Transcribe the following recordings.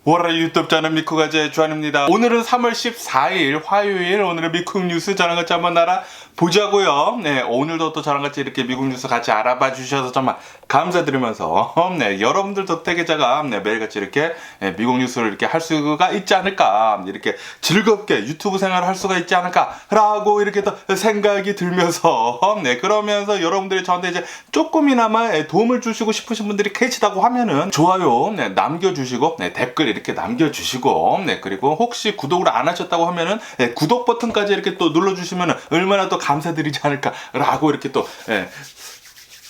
월화 유튜브 채널 미쿠가제 주한입니다. 오늘은 3월 14일 화요일, 오늘은 미국 뉴스 저랑 같이 한번 알아보자고요. 네, 오늘도 또 저랑 같이 이렇게 미국 뉴스 같이 알아봐 주셔서 정말 감사드리면서 네, 여러분들 덕택에 제가 매일같이 이렇게 미국 뉴스를 이렇게 할 수가 있지 않을까, 이렇게 즐겁게 유튜브 생활을 할 수가 있지 않을까라고 이렇게 또 생각이 들면서 그러면서 여러분들이 저한테 이제 조금이나마 도움을 주시고 싶으신 분들이 계시다고 하면은 좋아요 남겨주시고 댓글 이렇게 남겨주시고 그리고 혹시 구독을 안 하셨다고 하면은 구독 버튼까지 이렇게 또 눌러주시면은 얼마나 또 감사드리지 않을까라고 이렇게 또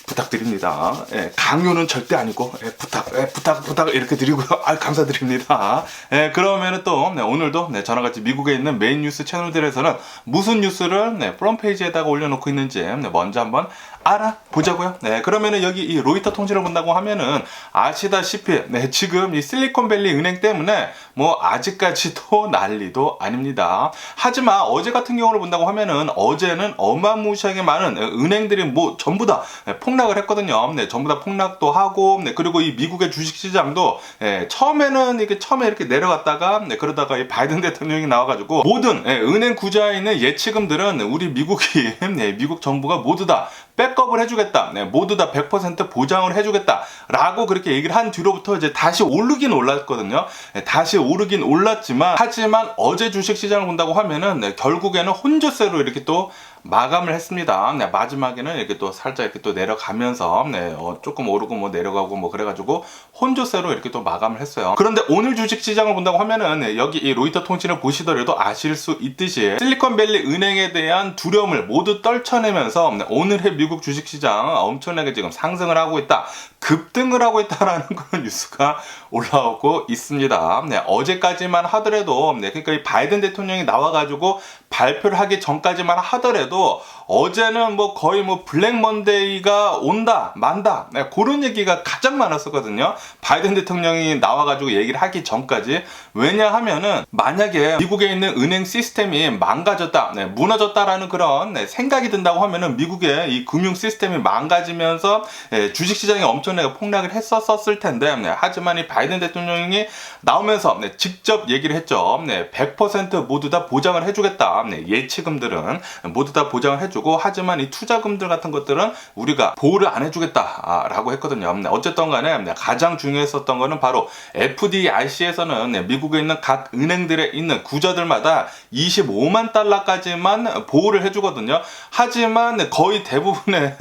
부탁드립니다. 강요는 절대 아니고 부탁 이렇게 드리고요. 감사드립니다. 그러면은 또 오늘도 저랑 같이 미국에 있는 메인 뉴스 채널들에서는 무슨 뉴스를 프롬 페이지에다가 올려놓고 있는지 먼저 한번 알아보자고요. 그러면은 여기 이 로이터 통신을 본다고 하면은 아시다시피 지금 이 실리콘밸리 은행 때문에 뭐 아직까지도 난리도 아닙니다. 하지만 어제 같은 경우를 본다고 하면은 어제는 어마무시하게 많은 은행들이 뭐 전부 다 폭락을 했거든요. 전부 다 폭락도 하고 그리고 이 미국의 주식시장도 처음에 이렇게 내려갔다가 그러다가 이 바이든 대통령이 나와가지고 모든 은행 구좌에 있는 예치금들은 우리 미국이 미국 정부가 모두 다 백업을 해주겠다. 모두 다 100% 보장을 해주겠다. 라고 그렇게 얘기를 한 뒤로부터 이제 다시 오르긴 올랐거든요. 다시 오르긴 올랐지만, 하지만 어제 주식시장을 본다고 하면은 결국에는 혼조세로 이렇게 또 마감을 했습니다. 마지막에는 이렇게 또 살짝 이렇게 또 내려가면서 조금 오르고 뭐 내려가고 뭐 그래가지고 혼조세로 이렇게 또 마감을 했어요. 그런데 오늘 주식시장을 본다고 하면은 여기 이 로이터 통신을 보시더라도 아실 수 있듯이 실리콘밸리 은행에 대한 두려움을 모두 떨쳐내면서 오늘의 미국 주식시장 엄청나게 지금 상승을 하고 있다, 급등을 하고 있다라는 그런 뉴스가 올라오고 있습니다. 어제까지만 하더라도 그러니까 이 바이든 대통령이 나와가지고 발표를 하기 전까지만 하더라도 어제는 뭐 거의 뭐 블랙 먼데이가 온다 만다 그런 얘기가 가장 많았었거든요. 바이든 대통령이 나와가지고 얘기를 하기 전까지. 왜냐하면은 만약에 미국에 있는 은행 시스템이 망가졌다, 무너졌다라는 그런 생각이 든다고 하면은 미국의 이 금융 시스템이 망가지면서 주식시장이 엄청나게 폭락을 했었을 텐데, 하지만 이 바이든 대통령이 나오면서 직접 얘기를 했죠. 100% 모두 다 보장을 해주겠다. 예치금들은 모두 다 보장을 해주고, 하지만 이 투자금들 같은 것들은 우리가 보호를 안 해주겠다라고 했거든요. 어쨌든 간에 가장 중요했었던 거는 바로 FDIC에서는 미국에 있는 각 은행들에 있는 구좌들마다 25만 달러까지만 보호를 해주거든요. 하지만 거의 대부분의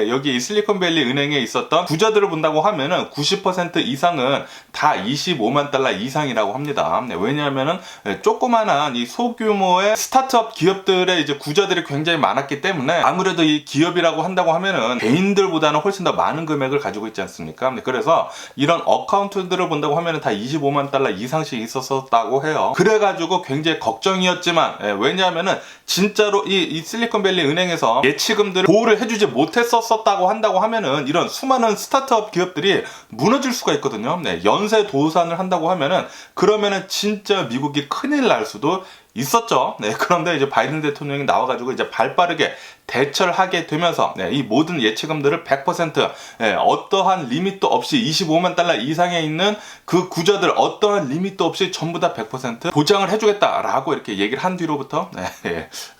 여기 실리콘밸리 은행에 있었던 구좌들을 본다고 하면은 90% 이상은 다 25만 달러 이상이라고 합니다. 왜냐하면은 조그만한 이 소규모의 스타트업 기업들의 이제 구좌들이 굉장히 많았기 때문에 아무래도 이 기업이라고 한다고 하면은 개인들보다는 훨씬 더 많은 금액을 가지고 있지 않습니까? 그래서 이런 어카운트들을 본다고 하면은 다 25만 달러 이상씩 있었다고 해요. 그래가지고 굉장히 걱정이었지만, 왜냐하면은 진짜로 이 실리콘밸리 은행에서 예치금들을 보호를 해주지 못했었다고 한다고 하면은 이런 수많은 스타트업 기업들이 무너질 수가 있거든요. 연쇄 도산을 한다고 하면은 그러면은 진짜 미국이 큰일 날 수도 있었죠. 그런데 이제 바이든 대통령이 나와가지고 이제 발빠르게 대처를 하게 되면서 이 모든 예치금들을 100% 어떠한 리밋도 없이 25만 달러 이상에 있는 그 구좌들 어떠한 리밋도 없이 전부 다 100% 보장을 해주겠다라고 이렇게 얘기를 한 뒤로부터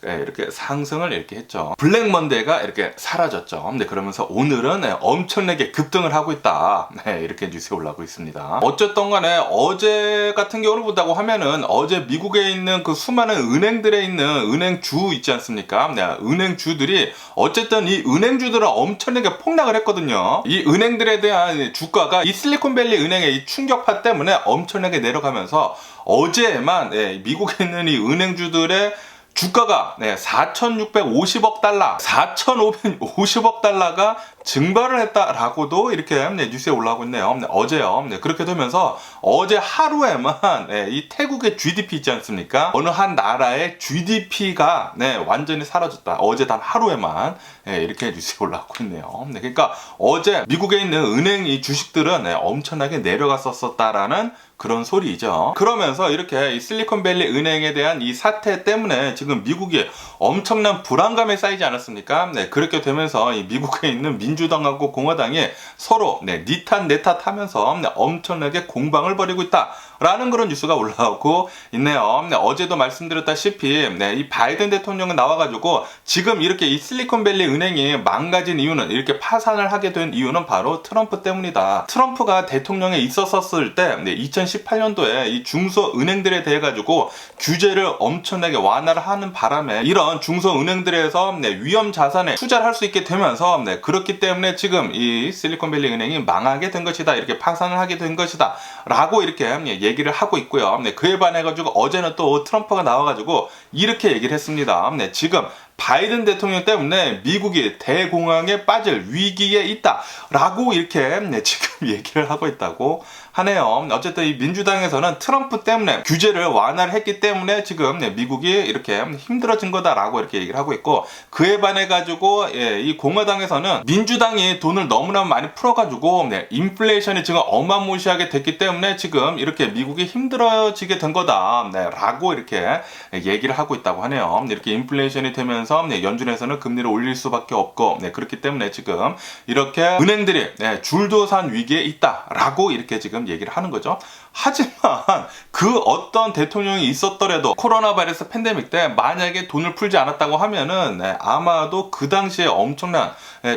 이렇게 상승을 이렇게 했죠. 블랙 먼데이가 이렇게 사라졌죠. 그러면서 오늘은 엄청나게 급등을 하고 있다, 이렇게 뉴스에 올라오고 있습니다. 어쨌든 간에 어제 같은 경우를 본다고 하면은 어제 미국에 있는 그 수많은 은행들에 있는 은행주 있지 않습니까? 은행주들이 어쨌든 이 은행주들은 엄청나게 폭락을 했거든요. 이 은행들에 대한 주가가 이 실리콘밸리 은행의 이 충격파 때문에 엄청나게 내려가면서 어제만 미국에 있는 이 은행주들의 주가가 4,650억 달러, 4,550억 달러가 증발을 했다라고도 이렇게 뉴스에 올라오고 있네요. 어제요. 그렇게 되면서 어제 하루에만 이 태국의 GDP 있지 않습니까? 어느 한 나라의 GDP가 완전히 사라졌다. 어제 단 하루에만 이렇게 뉴스에 올라오고 있네요. 그러니까 어제 미국에 있는 은행 이 주식들은 엄청나게 내려갔었다라는 그런 소리죠. 그러면서 이렇게 이 실리콘밸리 은행에 대한 이 사태 때문에 지금 미국이 엄청난 불안감에 쌓이지 않았습니까? 그렇게 되면서 이 미국에 있는 민주당하고 공화당이 서로 니 탓 내 탓 하면서 엄청나게 공방을 벌이고 있다 라는 그런 뉴스가 올라오고 있네요. 어제도 말씀드렸다시피 이 바이든 대통령은 나와가지고 지금 이렇게 이 실리콘밸리 은행이 망가진 이유는, 이렇게 파산을 하게 된 이유는 바로 트럼프 때문이다. 트럼프가 대통령에 있었을 때 2018년도에 이 중소은행들에 대해 가지고 규제를 엄청나게 완화를 하는 바람에 이런 중소은행들에서 위험 자산에 투자를 할 수 있게 되면서 그렇기 때문에 지금 이 실리콘밸리 은행이 망하게 된 것이다, 이렇게 파산을 하게 된 것이다 라고 이렇게 얘기를 하고 있고요. 그에 반해 가지고 어제는 또 트럼프가 나와가지고 이렇게 얘기를 했습니다. 지금 바이든 대통령 때문에 미국이 대공황에 빠질 위기에 있다 라고 이렇게 지금 얘기를 하고 있다고 하네요. 어쨌든 이 민주당에서는 트럼프 때문에 규제를 완화를 했기 때문에 지금 미국이 이렇게 힘들어진 거다라고 이렇게 얘기를 하고 있고, 그에 반해 가지고 이 공화당에서는 민주당이 돈을 너무나 많이 풀어가지고 인플레이션이 지금 어마무시하게 됐기 때문에 지금 이렇게 미국이 힘들어지게 된 거다 라고 이렇게 얘기를 하고 있다고 하네요. 이렇게 인플레이션이 되면서 연준에서는 금리를 올릴 수밖에 없고, 그렇기 때문에 지금 이렇게 은행들이 줄도산 위기에 있다라고 이렇게 지금 얘기를 하는 거죠. 하지만 그 어떤 대통령이 있었더라도 코로나 바이러스 팬데믹 때 만약에 돈을 풀지 않았다고 하면은 아마도 그 당시에 엄청난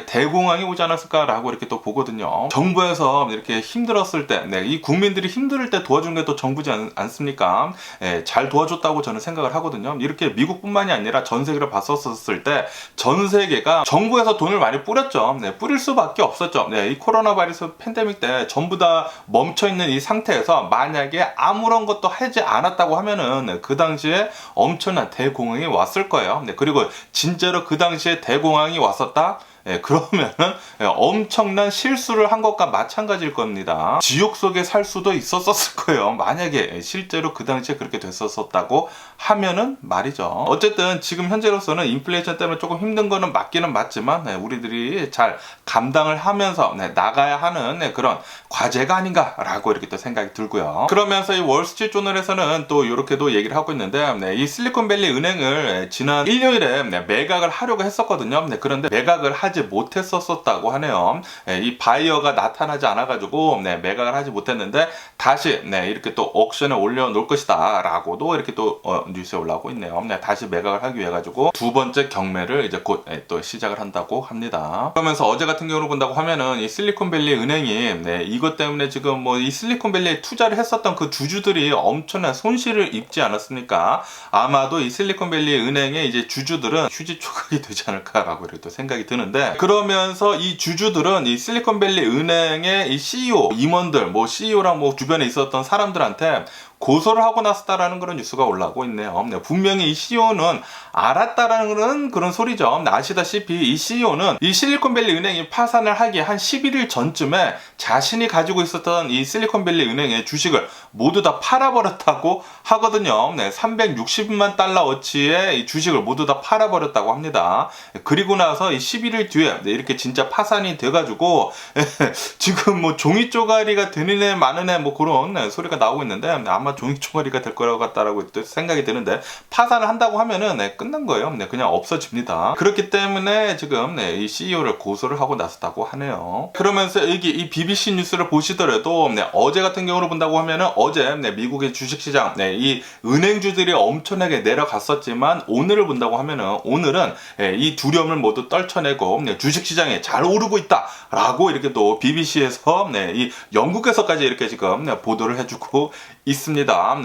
대공황이 오지 않았을까라고 이렇게 또 보거든요. 정부에서 이렇게 힘들었을 때, 이 국민들이 힘들 때 도와준 게 또 정부지 않습니까? 잘 도와줬다고 저는 생각을 하거든요. 이렇게 미국뿐만이 아니라 전 세계를 봤었을 때 전 세계가 정부에서 돈을 많이 뿌렸죠. 뿌릴 수밖에 없었죠. 이 코로나 바이러스 팬데믹 때 전부 다 멈춰있는 이 상태에서 만약에 아무런 것도 하지 않았다고 하면은 그 당시에 엄청난 대공황이 왔을 거예요. 그리고 진짜로 그 당시에 대공황이 왔었다? 그러면은 엄청난 실수를 한 것과 마찬가지일 겁니다. 지옥 속에 살 수도 있었을 거예요. 만약에 실제로 그 당시에 그렇게 됐었다고 하면은 말이죠. 어쨌든 지금 현재로서는 인플레이션 때문에 조금 힘든 거는 맞기는 맞지만 우리들이 잘 감당을 하면서 나가야 하는 그런 과제가 아닌가라고 이렇게 또 생각이 들고요. 그러면서 이 월스트리트 조널에서는 또 이렇게도 얘기를 하고 있는데, 이 실리콘밸리 은행을 지난 일요일에 매각을 하려고 했었거든요. 그런데 매각을 하지 못했었다고 하네요. 이 바이어가 나타나지 않아가지고 매각을 하지 못했는데 다시 이렇게 또 옥션에 올려놓을 것이다 라고도 이렇게 또 뉴스에 올라오고 있네요. 다시 매각을 하기 위해 가지고 두 번째 경매를 이제 곧 또 시작을 한다고 합니다. 그러면서 어제 같은 경우로 본다고 하면은 이 실리콘밸리 은행이 이것 때문에 지금 뭐 이 실리콘밸리에 투자를 했었던 그 주주들이 엄청난 손실을 입지 않았습니까? 아마도 이 실리콘밸리 은행의 이제 주주들은 휴지 조각이 되지 않을까라고 이렇게 또 생각이 드는데, 그러면서 이 주주들은 이 실리콘밸리 은행의 이 CEO 임원들, 뭐 CEO랑 뭐 주변에 있었던 사람들한테 고소를 하고 났었다라는 그런 뉴스가 올라오고 있네요. 분명히 이 CEO는 알았다라는 그런 소리죠. 아시다시피 이 CEO는 이 실리콘밸리 은행이 파산을 하기 한 11일 전쯤에 자신이 가지고 있었던 이 실리콘밸리 은행의 주식을 모두 다 팔아버렸다고 하거든요. 360만 달러어치의 이 주식을 모두 다 팔아버렸다고 합니다. 그리고 나서 이 11일 뒤에 이렇게 진짜 파산이 돼가지고 지금 뭐 종이 쪼가리가 되는 애 마는 애 뭐 그런 소리가 나오고 있는데, 아마 종이 쪼가리가 될 거라고 같다라고 또 생각이 드는데, 파산을 한다고 하면은 끝난 거예요. 그냥 없어집니다. 그렇기 때문에 지금 이 CEO를 고소를 하고 나섰다고 하네요. 그러면서 여기 이 BBC 뉴스를 보시더라도 어제 같은 경우로 본다고 하면은 어제 미국의 주식시장 이 은행주들이 엄청나게 내려갔었지만, 오늘을 본다고 하면은 오늘은 이 두려움을 모두 떨쳐내고 주식시장이 잘 오르고 있다라고 이렇게 또 BBC에서 이 영국에서까지 이렇게 지금 보도를 해주고 있습니다.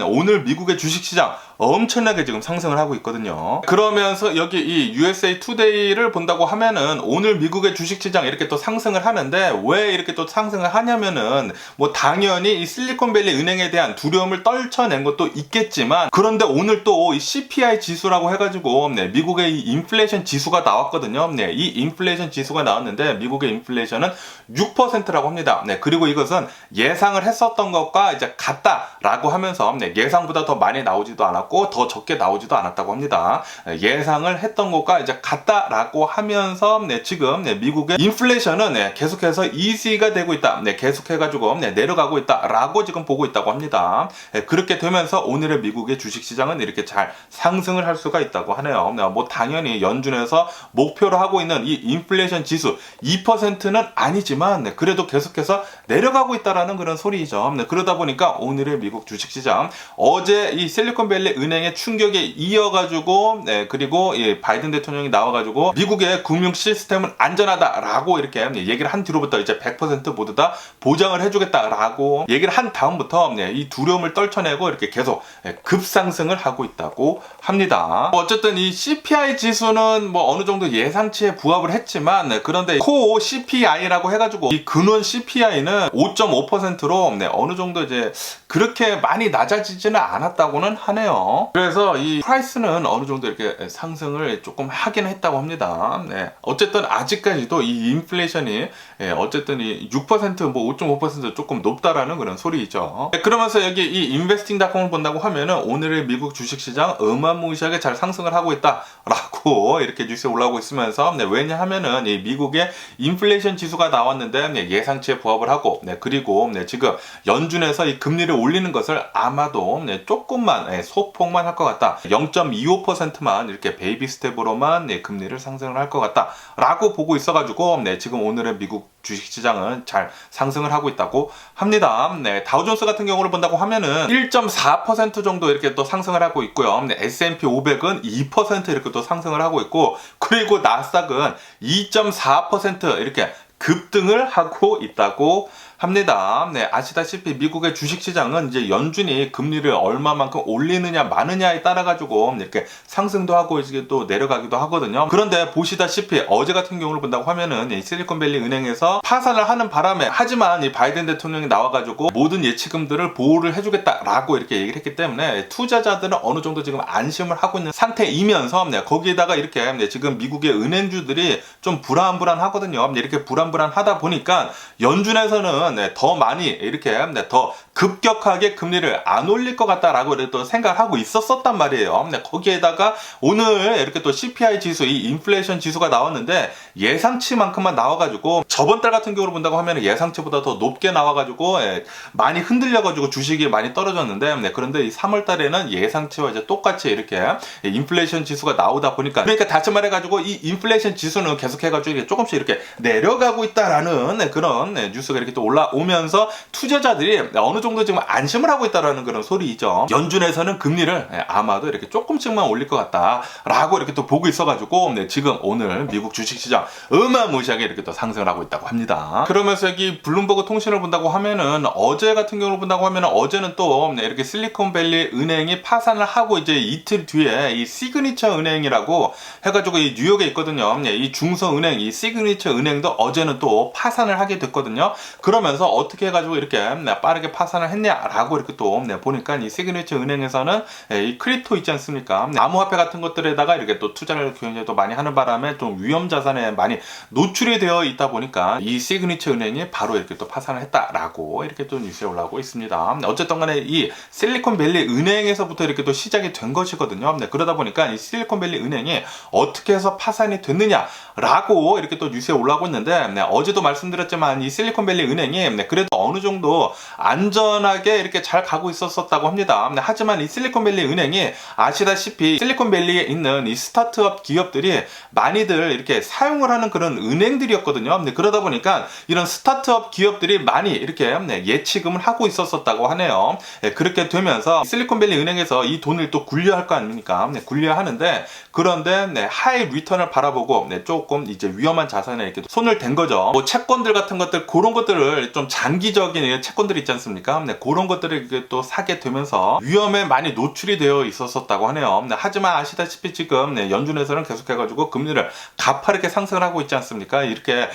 오늘 미국의 주식시장 엄청나게 지금 상승을 하고 있거든요. 그러면서 여기 이 USA Today를 본다고 하면은 오늘 미국의 주식시장 이렇게 또 상승을 하는데, 왜 이렇게 또 상승을 하냐면은 뭐 당연히 이 실리콘밸리 은행에 대한 두려움을 떨쳐낸 것도 있겠지만, 그런데 오늘 또 이 CPI 지수라고 해가지고 미국의 이 인플레이션 지수가 나왔거든요. 이 인플레이션 지수가 나왔는데 미국의 인플레이션은 6%라고 합니다. 그리고 이것은 예상을 했었던 것과 이제 같다라고 하면서 예상보다 더 많이 나오지도 않았고 나왔고 더 적게 나오지도 않았다고 합니다. 예상을 했던 것과 이제 같다라고 하면서 지금 미국의 인플레이션은 계속해서 이시가 되고 있다. 계속해가지고 내려가고 있다라고 지금 보고 있다고 합니다. 그렇게 되면서 오늘의 미국의 주식시장은 이렇게 잘 상승을 할 수가 있다고 하네요. 뭐 당연히 연준에서 목표로 하고 있는 이 인플레이션 지수 2%는 아니지만 그래도 계속해서 내려가고 있다라는 그런 소리죠. 그러다 보니까 오늘의 미국 주식시장 어제 이 실리콘밸리 은행의 충격에 이어가지고 그리고 바이든 대통령이 나와가지고 미국의 금융 시스템은 안전하다라고 이렇게 얘기를 한 뒤로부터 이제 100% 모두 다 보장을 해주겠다라고 얘기를 한 다음부터 이 두려움을 떨쳐내고 이렇게 계속 급상승을 하고 있다고 합니다. 어쨌든 이 CPI 지수는 뭐 어느 정도 예상치에 부합을 했지만 그런데 코어 CPI라고 해가지고 이 근원 CPI는 5.5%로 어느 정도 이제 그렇게 많이 낮아지지는 않았다고는 하네요. 그래서 이 프라이스는 어느 정도 이렇게 상승을 조금 하긴 했다고 합니다. 어쨌든 아직까지도 이 인플레이션이 어쨌든 이 6% 뭐 5.5% 조금 높다라는 그런 소리이죠. 그러면서 여기 이 investing.com을 본다고 하면은 오늘의 미국 주식시장 어마무시하게 잘 상승을 하고 있다라고 이렇게 뉴스에 올라오고 있으면서 왜냐하면은 이 미국의 인플레이션 지수가 나왔는데 예상치에 부합을 하고 그리고 지금 연준에서 이 금리를 올리는 것을 아마도 조금만 소폭만 할 것 같다. 0.25%만 이렇게 베이비 스텝으로만 금리를 상승을 할 것 같다라고 보고 있어가지고 지금 오늘의 미국 주식시장은 잘 상승을 하고 있다고 합니다. 다우존스 같은 경우를 본다고 하면은 1.4% 정도 이렇게 또 상승을 하고 있고요. S&P 500은 2% 이렇게 또 상승을 하고 있고 그리고 나스닥은 2.4% 이렇게 급등을 하고 있다고 합니다. 아시다시피 미국의 주식시장은 이제 연준이 금리를 얼마만큼 올리느냐 마느냐에 따라 가지고 이렇게 상승도 하고 이제 또 내려가기도 하거든요. 그런데 보시다시피 어제 같은 경우를 본다고 하면은 이 실리콘밸리 은행에서 파산을 하는 바람에 하지만 이 바이든 대통령이 나와가지고 모든 예치금들을 보호를 해주겠다라고 이렇게 얘기를 했기 때문에 투자자들은 어느 정도 지금 안심을 하고 있는 상태이면서 거기에다가 이렇게 지금 미국의 은행주들이 좀 불안불안하거든요. 이렇게 불안불안하다 보니까 연준에서는 더 많이 이렇게 더 급격하게 금리를 안 올릴 것 같다라고 또 생각을 하고 있었단 말이에요. 거기에다가 오늘 이렇게 또 CPI 지수, 이 인플레이션 지수가 나왔는데 예상치만큼만 나와가지고 저번 달 같은 경우로 본다고 하면 예상치보다 더 높게 나와가지고 많이 흔들려가지고 주식이 많이 떨어졌는데 그런데 이 3월 달에는 예상치와 이제 똑같이 이렇게 인플레이션 지수가 나오다 보니까 그러니까 다시 말해가지고 이 인플레이션 지수는 계속해가지고 이렇게 조금씩 이렇게 내려가고 있다라는 그런 뉴스가 이렇게 또 올라오면서 투자자들이 어느 정도 지금 안심을 하고 있다라는 그런 소리이죠. 연준에서는 금리를 아마도 이렇게 조금씩만 올릴 것 같다라고 이렇게 또 보고 있어가지고 지금 오늘 미국 주식시장 어마무시하게 이렇게 또 상승을 하고 있다고 합니다. 그러면서 여기 블룸버그 통신을 본다고 하면은 어제 같은 경우를 본다고 하면은 어제는 또 이렇게 실리콘밸리 은행이 파산을 하고 이제 이틀 뒤에 이 시그니처 은행이라고 해가지고 이 뉴욕에 있거든요. 이 중소은행 이 시그니처 은행도 어제는 또 파산을 하게 됐거든요. 그러면서 어떻게 해가지고 이렇게 빠르게 파산을 했냐라고 이렇게 또 보니까 이 시그니처 은행에서는 이 크립토 있지 않습니까? 암호화폐 같은 것들에다가 이렇게 또 투자를 굉장히 또 많이 하는 바람에 좀 위험 자산에 많이 노출이 되어 있다 보니까 이 시그니처 은행이 바로 이렇게 또 파산을 했다라고 이렇게 또 뉴스에 올라오고 있습니다. 어쨌든 간에 이 실리콘밸리 은행에서부터 이렇게 또 시작이 된 것이거든요. 그러다 보니까 이 실리콘밸리 은행이 어떻게 해서 파산이 됐느냐라고 이렇게 또 뉴스에 올라오고 있는데 어제도 말씀드렸지만 이 실리콘밸리 은행이 그래도 어느 정도 안전하게 이렇게 잘 가고 있었다고 합니다. 하지만 이 실리콘밸리 은행이 아시다시피 실리콘밸리에 있는 이 스타트업 기업들이 많이들 이렇게 사용을 하는 그런 은행들이었거든요. 그러다 보니까 이런 스타트업 기업들이 많이 이렇게 예치금을 하고 있었다고 하네요. 그렇게 되면서 실리콘밸리 은행에서 이 돈을 또 굴려할 거 아닙니까? 굴려야 하는데 그런데 하이 리턴을 바라보고 조금 이제 위험한 자산에 이렇게 손을 댄 거죠. 뭐 채권들 같은 것들 그런 것들을 좀 장기적인 채권들 있지 않습니까? 그런 것들을 또 사게 되면서 위험에 많이 노출이 되어 있었다고 하네요. 하지만 아시다시피 지금 연준에서는 계속해가지고 금리를 가파르게 상승을 하고 있지 않습니까? 이렇게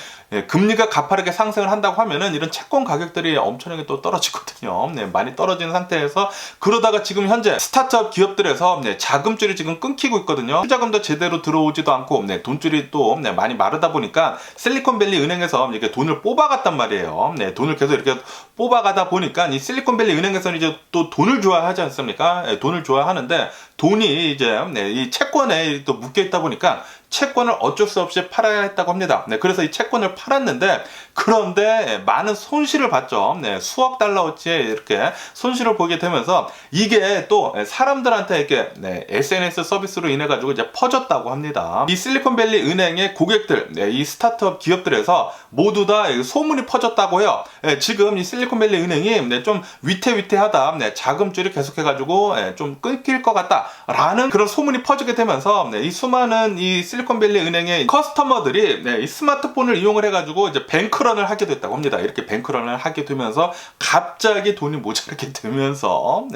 금리가 가파르게 상승을 한다고 하면은 이런 채권 가격들이 엄청나게 또 떨어지거든요. 많이 떨어지는 상태에서 그러다가 지금 현재 스타트업 기업들에서 자금줄이 지금 끊기고 있거든요. 투자금도 제대로 들어오지도 않고 돈줄이 또 많이 마르다 보니까 실리콘밸리 실리콘밸리 은행에서 이렇게 돈을 뽑아갔단 말이에요. 네, 돈을 계속 이렇게 뽑아가다 보니까 이 실리콘밸리 은행에서는 이제 또 돈을 좋아하지 않습니까? 네, 돈을 좋아하는데 돈이 이제 이 채권에 또 묶여 있다 보니까 채권을 어쩔 수 없이 팔아야 했다고 합니다. 네, 그래서 이 채권을 팔았는데 그런데 많은 손실을 봤죠. 네, 수억 달러어치의 이렇게 손실을 보게 되면서 이게 또 사람들한테 이렇게 SNS 서비스로 인해 가지고 이제 퍼졌다고 합니다. 이 실리콘밸리 은행의 고객들, 이 스타트업 기업들에서 모두 다 소문이 퍼졌다고 해요. 지금 이 실리콘밸리 은행이 좀 위태위태하다, 자금줄이 계속해가지고 좀 끊길 것 같다라는 그런 소문이 퍼지게 되면서 이 수많은 이 실리콘밸리 은행의 커스터머들이 이 스마트폰을 이용을 해가지고 이제 뱅크런을 하게 됐다고 합니다. 이렇게 뱅크런을 하게 되면서 갑자기 돈이 모자라게 되면서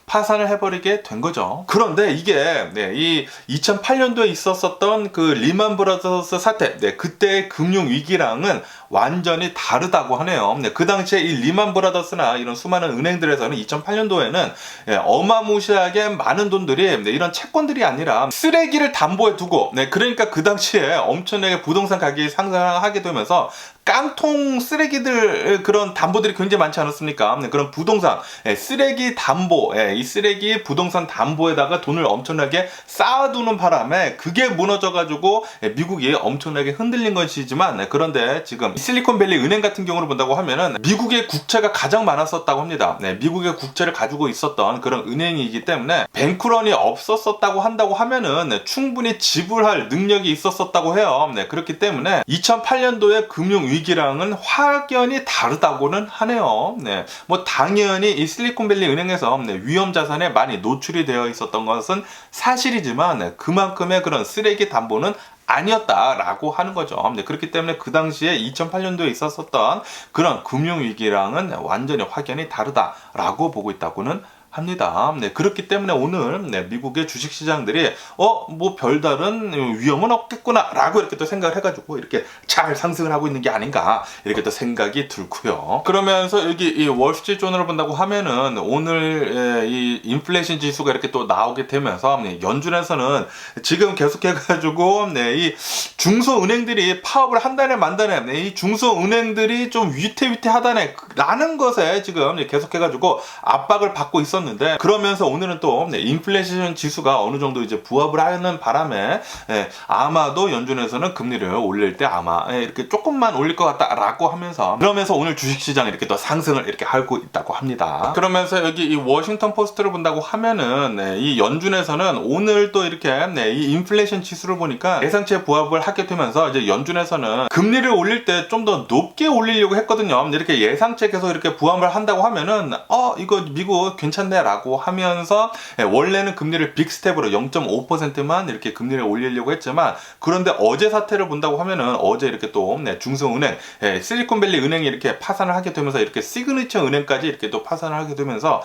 파산을 해버리게 된 거죠. 그런데 이게 이 2008년도에 있었던 그 리만 브라더스 사태, 그때의 금융 위기랑은 완전히 다르다고 하네요. 그 당시에 이 리만 브라더스나 이런 수많은 은행들에서는 2008년도에는 어마무시하게 많은 돈들이 이런 채권들이 아니라 쓰레기를 담보에 두고, 그러니까 그 당시에 엄청나게 부동산 가격이 상승하게 되면서 깡통 쓰레기들, 그런 담보들이 굉장히 많지 않았습니까? 그런 부동산, 쓰레기 담보, 이 쓰레기 부동산 담보에다가 돈을 엄청나게 쌓아두는 바람에 그게 무너져가지고 미국이 엄청나게 흔들린 것이지만, 그런데 지금 실리콘밸리 은행 같은 경우를 본다고 하면은 미국의 국채가 가장 많았었다고 합니다. 미국의 국채를 가지고 있었던 그런 은행이기 때문에 뱅크런이 없었었다고 한다고 하면은 충분히 지불할 능력이 있었었다고 해요. 그렇기 때문에 2008년도에 금융 위기랑은 확연히 다르다고는 하네요. 뭐 당연히 이 실리콘밸리 은행에서 위험 자산에 많이 노출이 되어 있었던 것은 사실이지만 그만큼의 그런 쓰레기 담보는 아니었다라고 하는 거죠. 그렇기 때문에 그 당시에 2008년도에 있었던 그런 금융위기랑은 완전히 확연히 다르다라고 보고 있다고는 합니다. 그렇기 때문에 오늘 미국의 주식시장들이 뭐 별다른 위험은 없겠구나 라고 이렇게 또 생각을 해가지고 이렇게 잘 상승을 하고 있는 게 아닌가 이렇게 또 생각이 들고요. 그러면서 여기 이 월스트리트저널을 본다고 하면은 오늘 이 인플레이션 지수가 이렇게 또 나오게 되면서 연준에서는 지금 계속해가지고 이 중소은행들이 파업을 한다네 만다네, 이 중소은행들이 좀 위태위태하다네 라는 것에 지금 계속해가지고 압박을 받고 있었는데, 그러면서 오늘은 또 인플레이션 지수가 어느 정도 이제 부합을 하는 바람에 아마도 연준에서는 금리를 올릴 때 아마 이렇게 조금만 올릴 것 같다라고 하면서, 그러면서 오늘 주식시장이 이렇게 또 상승을 이렇게 하고 있다고 합니다. 그러면서 여기 이 워싱턴 포스트를 본다고 하면은 이 연준에서는 오늘 또 이렇게 이 인플레이션 지수를 보니까 예상치에 부합을 하게 되면서 이제 연준에서는 금리를 올릴 때 좀 더 높게 올리려고 했거든요. 이렇게 예상치에 계속 이렇게 부합을 한다고 하면은 이거 미국 괜찮네 라고 하면서 원래는 금리를 빅스텝으로 0.5%만 이렇게 금리를 올리려고 했지만, 그런데 어제 사태를 본다고 하면은 어제 이렇게 또 중소은행, 실리콘밸리 은행이 이렇게 파산을 하게 되면서 이렇게 시그니처 은행까지 이렇게 또 파산을 하게 되면서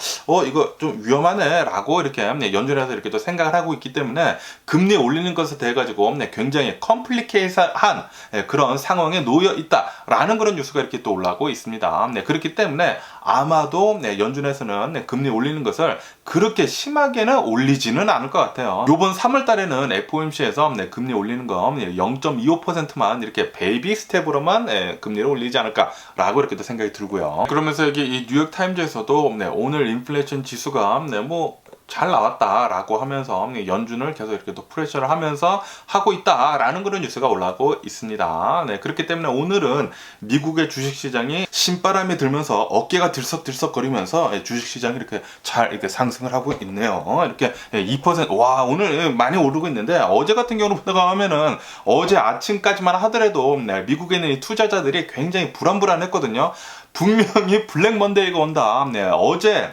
이거 좀 위험하네 라고 이렇게 연준에서 이렇게 또 생각을 하고 있기 때문에 금리 올리는 것에 대해 가지고 굉장히 컴플리케이션한 그런 상황에 놓여 있다라는 그런 뉴스가 이렇게 또 올라오고 있습니다. 그렇기 때문에 아마도 연준에서는 금리 올리는 것을 그렇게 심하게는 올리지는 않을 것 같아요. 요번 3월 달에는 FOMC에서 금리 올리는 거 0.25%만 이렇게 베이비 스텝으로만 금리를 올리지 않을까라고 이렇게 또 생각이 들고요. 그러면서 여기 이 뉴욕 타임즈에서도 오늘 인플레이션 지수가 뭐 잘 나왔다라고 하면서 연준을 계속 이렇게 또 프레셔를 하면서 하고 있다라는 그런 뉴스가 올라오고 있습니다. 그렇기 때문에 오늘은 미국의 주식시장이 신바람이 들면서 어깨가 들썩들썩거리면서 주식시장이 이렇게 잘 이렇게 상승을 하고 있네요. 이렇게 2%, 와, 오늘 많이 오르고 있는데, 어제 같은 경우로 보다가 하면은 어제 아침까지만 하더라도 미국에 있는 이 투자자들이 굉장히 불안불안했거든요. 분명히 블랙 먼데이가 온다. 어제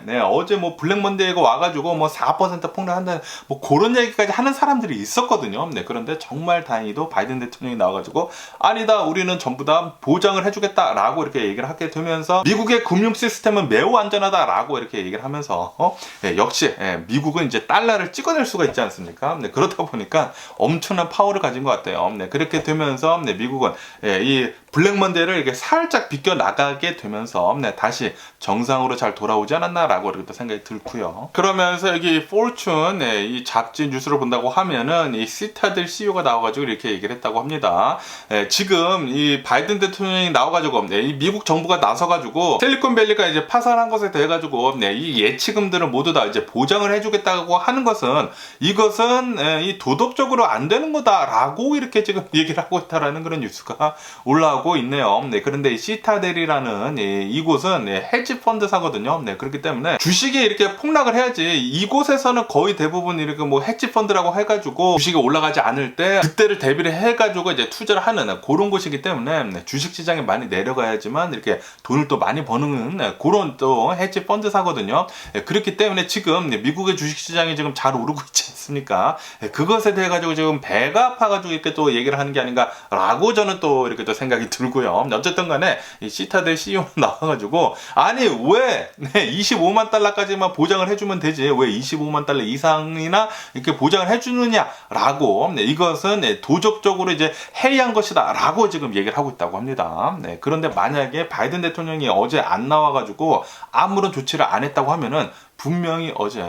뭐 블랙 먼데이가 와가지고 뭐 4% 폭락한다. 뭐 그런 얘기까지 하는 사람들이 있었거든요. 그런데 정말 다행히도 바이든 대통령이 나와가지고 아니다, 우리는 전부 다 보장을 해주겠다라고 이렇게 얘기를 하게 되면서 미국의 금융 시스템은 매우 안전하다라고 이렇게 얘기를 하면서 역시 미국은 이제 달러를 찍어낼 수가 있지 않습니까? 그러다 보니까 엄청난 파워를 가진 것 같아요. 그렇게 되면서 미국은 이 블랙먼데이를 이렇게 살짝 비껴 나가게 되면서 다시 정상으로 잘 돌아오지 않았나라고 이렇게 또 생각이 들고요. 그러면서 여기 포춘 이 잡지 뉴스를 본다고 하면은 이 시타델 CEO가 나와가지고 이렇게 얘기를 했다고 합니다. 지금 이 바이든 대통령이 나와가지고 이 미국 정부가 나서가지고 실리콘밸리가 이제 파산한 것에 대해 가지고 이 예치금들을 모두 다 이제 보장을 해주겠다고 하는 것은 이것은 이 도덕적으로 안 되는 거다라고 이렇게 지금 얘기를 하고 있다라는 그런 뉴스가 올라오고 있네요. 그런데 이 시타델이라는 이곳은 헤지 펀드사거든요. 그렇기 때문에 주식이 이렇게 폭락을 해야지 이곳에서는 거의 대부분 이렇게 뭐 헤지 펀드라고 해가지고 주식이 올라가지 않을 때 그때를 대비를 해가지고 이제 투자를 하는 그런 곳이기 때문에 주식 시장이 많이 내려가야지만 이렇게 돈을 또 많이 버는 그런 또 헤지 펀드사거든요. 그렇기 때문에 지금 미국의 주식 시장이 지금 잘 오르고 있지 않습니까? 그것에 대해 가지고 지금 배가 아파가지고 이렇게 또 얘기를 하는 게 아닌가라고 저는 또 이렇게 또 생각이 들고요. 어쨌든 간에 이 시타델 CEO 나와가지고 아니 왜 25만 달러까지만 보장을 해주면 되지 왜 25만 달러 이상이나 이렇게 보장을 해주느냐라고 이것은 도덕적으로 이제 해이한 것이다라고 지금 얘기를 하고 있다고 합니다. 그런데 만약에 바이든 대통령이 어제 안 나와가지고 아무런 조치를 안 했다고 하면은 분명히 어제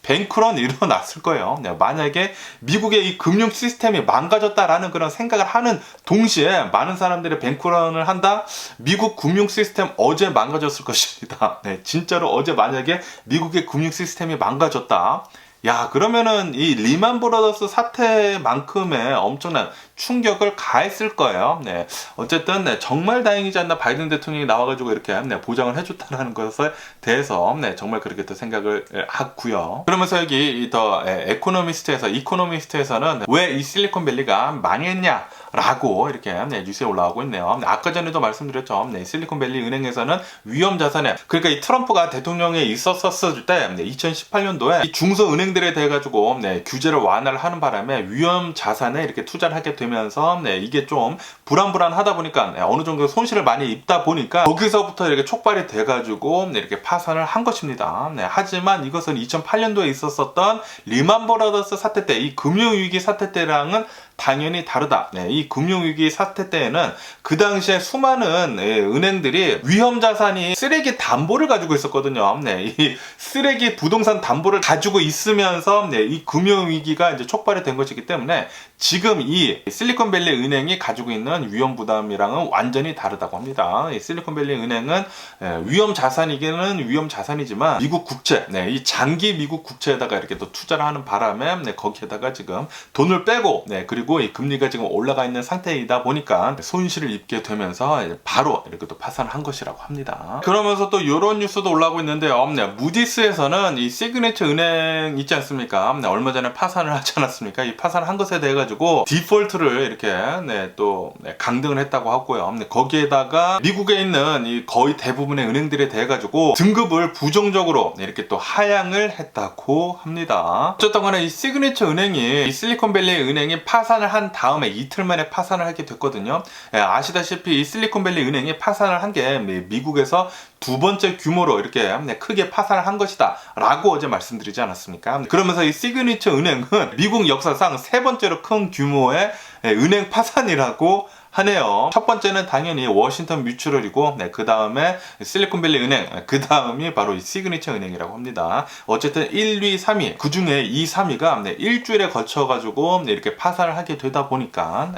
뱅크런 일어났을 거예요. 만약에 미국의 이 금융 시스템이 망가졌다라는 그런 생각을 하는 동시에 많은 사람들이 뱅크런을 한다? 미국 금융 시스템 어제 망가졌을 것입니다. 진짜로 어제 만약에 미국의 금융 시스템이 망가졌다. 야, 그러면은 이 리만 브라더스 사태만큼의 엄청난 충격을 가했을 거예요. 어쨌든 정말 다행이지 않나 바이든 대통령이 나와가지고 이렇게 보장을 해줬다는 것에 대해서 정말 그렇게 또 생각을 하고요. 그러면서 여기 더 이코노미스트에서는 왜 이 실리콘밸리가 망했냐? 라고 이렇게 뉴스에 올라오고 있네요. 아까 전에도 말씀드렸죠. 실리콘밸리 은행에서는 위험 자산에 그러니까 이 트럼프가 대통령에 있었을 때 2018년도에 이 중소은행들에 대해 가지고 규제를 완화를 하는 바람에 위험 자산에 이렇게 투자를 하게 되면서 이게 좀 불안불안하다 보니까 어느 정도 손실을 많이 입다 보니까 거기서부터 이렇게 촉발이 돼 가지고 이렇게 파산을 한 것입니다. 하지만 이것은 2008년도에 있었던 리만 브라더스 사태 때 이 금융위기 사태 때랑은 당연히 다르다. 이 금융위기 사태 때에는 그 당시에 수많은 은행들이 위험자산이 쓰레기 담보를 가지고 있었거든요. 이 쓰레기 부동산 담보를 가지고 있으면서 이 금융위기가 이제 촉발이 된 것이기 때문에 지금 이 실리콘밸리 은행이 가지고 있는 위험 부담이랑은 완전히 다르다고 합니다. 이 실리콘밸리 은행은 위험 자산이기는 위험 자산이지만 미국 국채, 이 장기 미국 국채에다가 이렇게 또 투자를 하는 바람에 거기에다가 지금 돈을 빼고 그리고 이 금리가 지금 올라가 있는 상태이다 보니까 손실을 입게 되면서 바로 이렇게 또 파산을 한 것이라고 합니다. 그러면서 또 이런 뉴스도 올라오고 있는데요. 무디스에서는 이 시그니처 은행 있지 않습니까? 얼마 전에 파산을 하지 않았습니까? 이 파산을 한 것에 대해 가지고 디폴트를 이렇게 또 강등을 했다고 하고요. 거기에다가 미국에 있는 이 거의 대부분의 은행들에 대해 가지고 등급을 부정적으로 이렇게 또 하향을 했다고 합니다. 어쨌든 간에 이 시그니처 은행이 이 실리콘밸리 은행이 파산을 한 다음에 이틀 만에 파산을 하게 됐거든요. 아시다시피 이 실리콘밸리 은행이 파산을 한 게 미국에서 두 번째 규모로 이렇게 크게 파산을 한 것이다 라고 어제 말씀드리지 않았습니까? 그러면서 이 시그니처 은행은 미국 역사상 세 번째로 큰 규모의 은행 파산이라고 하네요. 첫 번째는 당연히 워싱턴 뮤추럴이고 그 다음에 실리콘밸리 은행, 그 다음이 바로 이 시그니처 은행이라고 합니다. 어쨌든 1, 2, 3위 그 중에 2, 3위가 일주일에 걸쳐 가지고 이렇게 파산을 하게 되다 보니까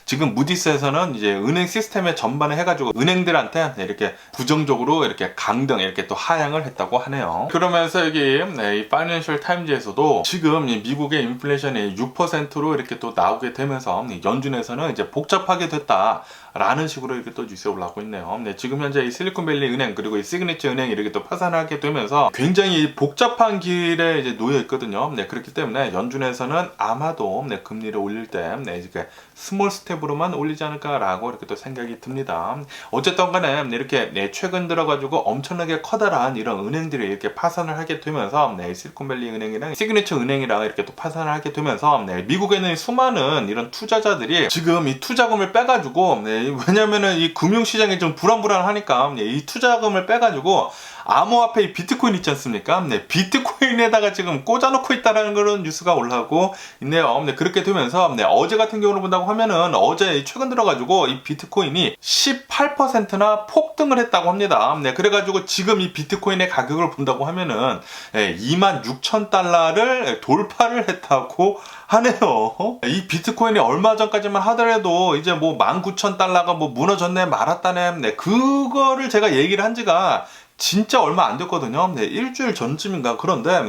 지금 무디스에서는 이제 은행 시스템에 전반에 해가지고 은행들한테 이렇게 부정적으로 이렇게 강등 이렇게 또 하향을 했다고 하네요. 그러면서 여기 이 파이낸셜 타임즈에서도 지금 미국의 인플레이션이 6%로 이렇게 또 나오게 되면서 연준에서는 이제 복잡하게 됐다라는 식으로 이렇게 또 뉴스에 올라오고 있네요. 지금 현재 이 실리콘밸리 은행 그리고 이 시그니처 은행이 이렇게 또 파산하게 되면서 굉장히 복잡한 길에 이제 놓여 있거든요. 그렇기 때문에 연준에서는 아마도 금리를 올릴 때 이렇게 스몰 스텝으로만 올리지 않을까라고 이렇게 또 생각이 듭니다. 어쨌든 간에 이렇게 최근 들어가지고 엄청나게 커다란 이런 은행들이 이렇게 파산을 하게 되면서 실리콘밸리 은행이랑 시그니처 은행이랑 이렇게 또 파산을 하게 되면서 미국에는 수많은 이런 투자자들이 지금 이 투자금을 빼가지고 왜냐면은 이 금융시장이 좀 불안불안하니까 이 투자금을 빼가지고 암호화폐 이 비트코인 있지 않습니까? 네, 비트코인에다가 지금 꽂아놓고 있다라는 그런 뉴스가 올라오고 있네요. 네, 그렇게 되면서 네, 어제 같은 경우로 본다고 하면은 어제 최근 들어가지고 이 비트코인이 18%나 폭등을 했다고 합니다. 네, 그래가지고 지금 이 비트코인의 가격을 본다고 하면은 26,000달러를 돌파를 했다고 하네요. 이 비트코인이 얼마 전까지만 하더라도 이제 뭐 19,000달러가 뭐 무너졌네 말았다네. 네, 그거를 제가 얘기를 한 지가 진짜 얼마 안 됐거든요. 네, 일주일 전쯤인가. 그런데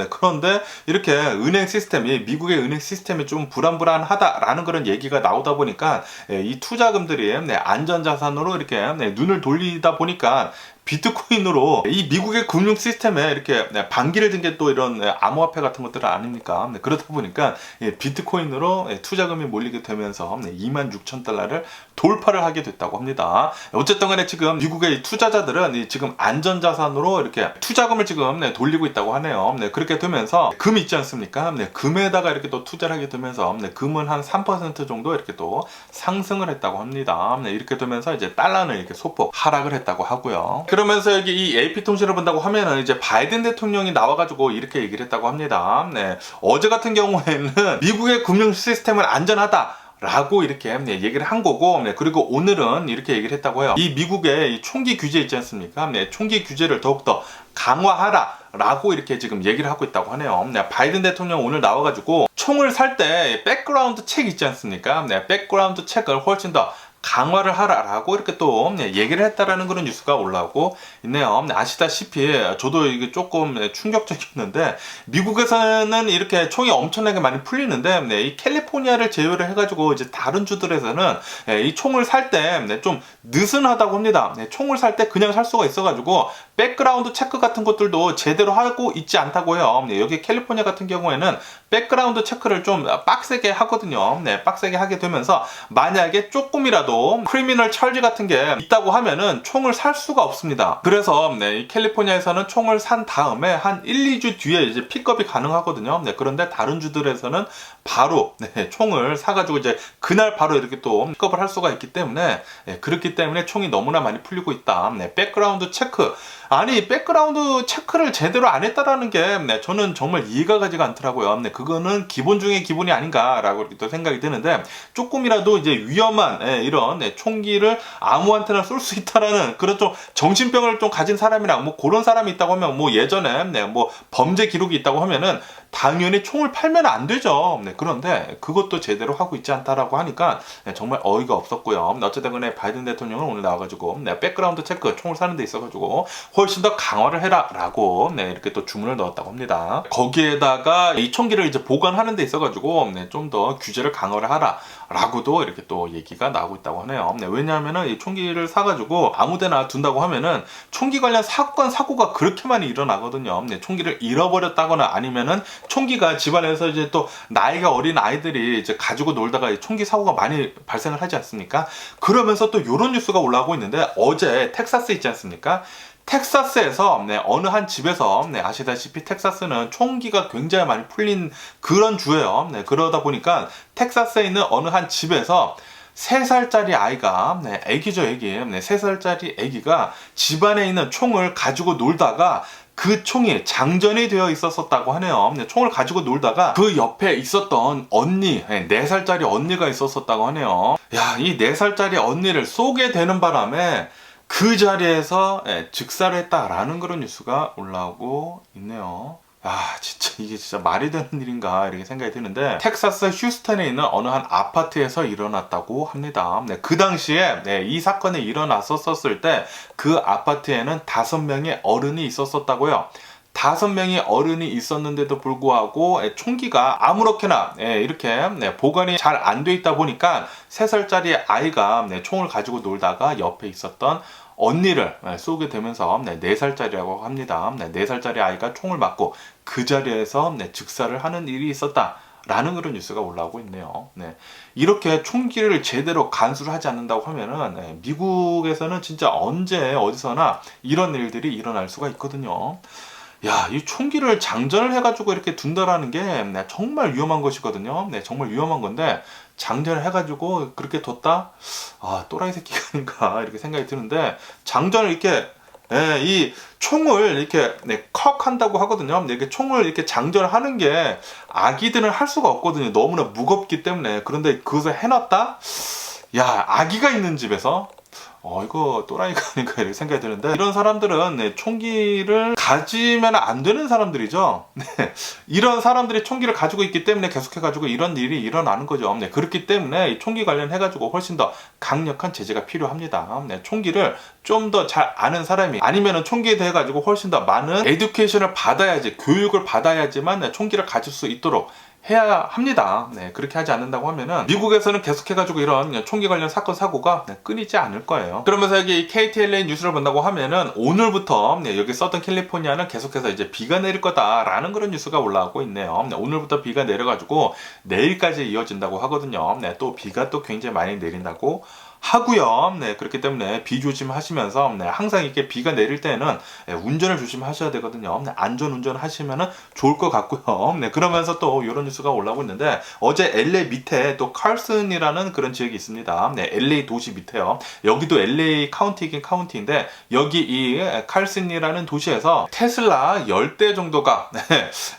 이렇게 은행 시스템이, 미국의 은행 시스템이 좀 불안불안하다라는 그런 얘기가 나오다 보니까 이 투자금들이 안전자산으로 이렇게 눈을 돌리다 보니까 비트코인으로 이 미국의 금융 시스템에 이렇게 반기를 든 게 또 이런 암호화폐 같은 것들은 아닙니까? 그러다 보니까 비트코인으로 투자금이 몰리게 되면서 26,000달러를 돌파를 하게 됐다고 합니다. 어쨌든 간에 지금 미국의 투자자들은 지금 안전자산으로 이렇게 투자금을 지금 돌리고 있다고 하네요. 그렇게 되면서 금 있지 않습니까? 금에다가 이렇게 또 투자를 하게 되면서 금은 한 3% 정도 이렇게 또 상승을 했다고 합니다. 이렇게 되면서 이제 달러는 이렇게 소폭 하락을 했다고 하고요. 그러면서 여기 이 AP통신을 본다고 하면은 이제 바이든 대통령이 나와가지고 이렇게 얘기를 했다고 합니다. 어제 같은 경우에는 미국의 금융 시스템은 안전하다. 라고 이렇게 얘기를 한 거고, 그리고 오늘은 이렇게 얘기를 했다고 해요. 이 미국의 이 총기 규제 있지 않습니까? 총기 규제를 더욱더 강화하라 라고 이렇게 지금 얘기를 하고 있다고 하네요. 바이든 대통령 오늘 나와가지고 총을 살 때 백그라운드 책 있지 않습니까? 백그라운드 책을 훨씬 더 강화를 하라라고 이렇게 또 얘기를 했다라는 그런 뉴스가 올라오고 있네요. 아시다시피 저도 이게 조금 충격적이었는데 미국에서는 이렇게 총이 엄청나게 많이 풀리는데 이 캘리포니아를 제외를 해가지고 이제 다른 주들에서는 이 총을 살 때 좀 느슨하다고 합니다. 총을 살 때 그냥 살 수가 있어가지고 백그라운드 체크 같은 것들도 제대로 하고 있지 않다고 해요. 여기 캘리포니아 같은 경우에는 백그라운드 체크를 좀 빡세게 하거든요. 빡세게 하게 되면서 만약에 조금이라도 크리미널 찰지 같은 게 있다고 하면은 총을 살 수가 없습니다. 그래서 이 캘리포니아에서는 총을 산 다음에 한 1, 2주 뒤에 이제 픽업이 가능하거든요. 그런데 다른 주들에서는 바로 총을 사가지고 이제 그날 바로 이렇게 또 픽업을 할 수가 있기 때문에 그렇기 때문에 총이 너무나 많이 풀리고 있다. 백그라운드 체크. 아니 백그라운드 체크를 제대로 안 했다라는 게 저는 정말 이해가 가지가 않더라고요. 그거는 기본 중에 기본이 아닌가라고 이렇게 또 생각이 드는데 조금이라도 이제 위험한 이런 총기를 아무한테나 쏠 수 있다라는 그런 좀 정신병을 좀 가진 사람이랑 뭐 그런 사람이 있다고 하면 뭐 예전에 뭐 범죄 기록이 있다고 하면은 당연히 총을 팔면 안 되죠. 그런데 그것도 제대로 하고 있지 않다라고 하니까 정말 어이가 없었고요. 어쨌든 간에 바이든 대통령은 오늘 나와가지고 백그라운드 체크 총을 사는 데 있어가지고 훨씬 더 강화를 해라라고 이렇게 또 주문을 넣었다고 합니다. 거기에다가 이 총기를 이제 보관하는 데 있어가지고 좀 더 규제를 강화를 하라라고도 이렇게 또 얘기가 나오고 있다고 하네요. 왜냐하면은 이 총기를 사가지고 아무데나 둔다고 하면은 총기 관련 사건 사고가 그렇게 많이 일어나거든요. 총기를 잃어버렸다거나 아니면은 총기가 집안에서 이제 또 나이가 어린 아이들이 이제 가지고 놀다가 총기 사고가 많이 발생을 하지 않습니까? 그러면서 또 이런 뉴스가 올라오고 있는데 어제 텍사스 있지 않습니까? 텍사스에서 어느 한 집에서 아시다시피 텍사스는 총기가 굉장히 많이 풀린 그런 주예요. 그러다 보니까 텍사스에 있는 어느 한 집에서 3살짜리 아이가 애기죠 애기 3살짜리 애기가 집안에 있는 총을 가지고 놀다가 그 총이 장전이 되어 있었다고 하네요. 총을 가지고 놀다가 그 옆에 있었던 언니, 4살짜리 언니가 있었다고 하네요. 야, 이 4살짜리 언니를 쏘게 되는 바람에 그 자리에서 즉사를 했다라는 그런 뉴스가 올라오고 있네요. 아, 진짜 이게 진짜 말이 되는 일인가 이렇게 생각이 드는데 텍사스 휴스턴에 있는 어느 한 아파트에서 일어났다고 합니다. 그 당시에 이 사건이 일어났었을 때 그 아파트에는 5명의 어른이 있었다고요. 5명의 어른이 있었는데도 불구하고 총기가 아무렇게나 이렇게 보관이 잘 안 돼 있다 보니까 3살짜리 아이가 총을 가지고 놀다가 옆에 있었던 언니를 쏘게 되면서 4살짜리라고 합니다. 4살짜리 아이가 총을 맞고 그 자리에서 즉사를 하는 일이 있었다. 라는 그런 뉴스가 올라오고 있네요. 이렇게 총기를 제대로 간수를 하지 않는다고 하면은 미국에서는 진짜 언제 어디서나 이런 일들이 일어날 수가 있거든요. 야, 이 총기를 장전을 해가지고 이렇게 둔다라는 게 정말 위험한 것이거든요. 정말 위험한 건데 장전을 해가지고 그렇게 뒀다? 아, 또라이 새끼가 아닌가 이렇게 생각이 드는데 장전을 이렇게 이 총을 이렇게 컥 한다고 하거든요. 이렇게 총을 이렇게 장전하는 게 아기들은 할 수가 없거든요. 너무나 무겁기 때문에. 그런데 그것을 해놨다? 야, 아기가 있는 집에서 이거 또라이가 아닌가 이렇게 생각이 드는데, 이런 사람들은 총기를 가지면 안 되는 사람들이죠. 이런 사람들이 총기를 가지고 있기 때문에 계속해가지고 이런 일이 일어나는 거죠. 그렇기 때문에 이 총기 관련해가지고 훨씬 더 강력한 제재가 필요합니다. 총기를 좀 더 잘 아는 사람이, 아니면은 총기에 대해 가지고 훨씬 더 많은 에듀케이션을 받아야지, 교육을 받아야지만 총기를 가질 수 있도록 해야 합니다. 그렇게 하지 않는다고 하면은 미국에서는 계속해가지고 이런 총기 관련 사건 사고가 끊이지 않을 거예요. 그러면서 여기 KTLA 뉴스를 본다고 하면은 오늘부터 여기 서던 캘리포니아는 계속해서 이제 비가 내릴 거다라는 그런 뉴스가 올라오고 있네요. 오늘부터 비가 내려가지고 내일까지 이어진다고 하거든요. 또 비가 또 굉장히 많이 내린다고 하고요. 그렇기 때문에 비 조심하시면서 항상 이렇게 비가 내릴 때는 운전을 조심하셔야 되거든요. 안전 운전하시면 좋을 것 같고요. 그러면서 또 이런 뉴스가 올라오고 있는데, 어제 LA 밑에 또 칼슨이라는 그런 지역이 있습니다. LA 도시 밑에요. 여기도 LA 카운티이긴 카운티인데, 여기 이 칼슨이라는 도시에서 테슬라 10대 정도가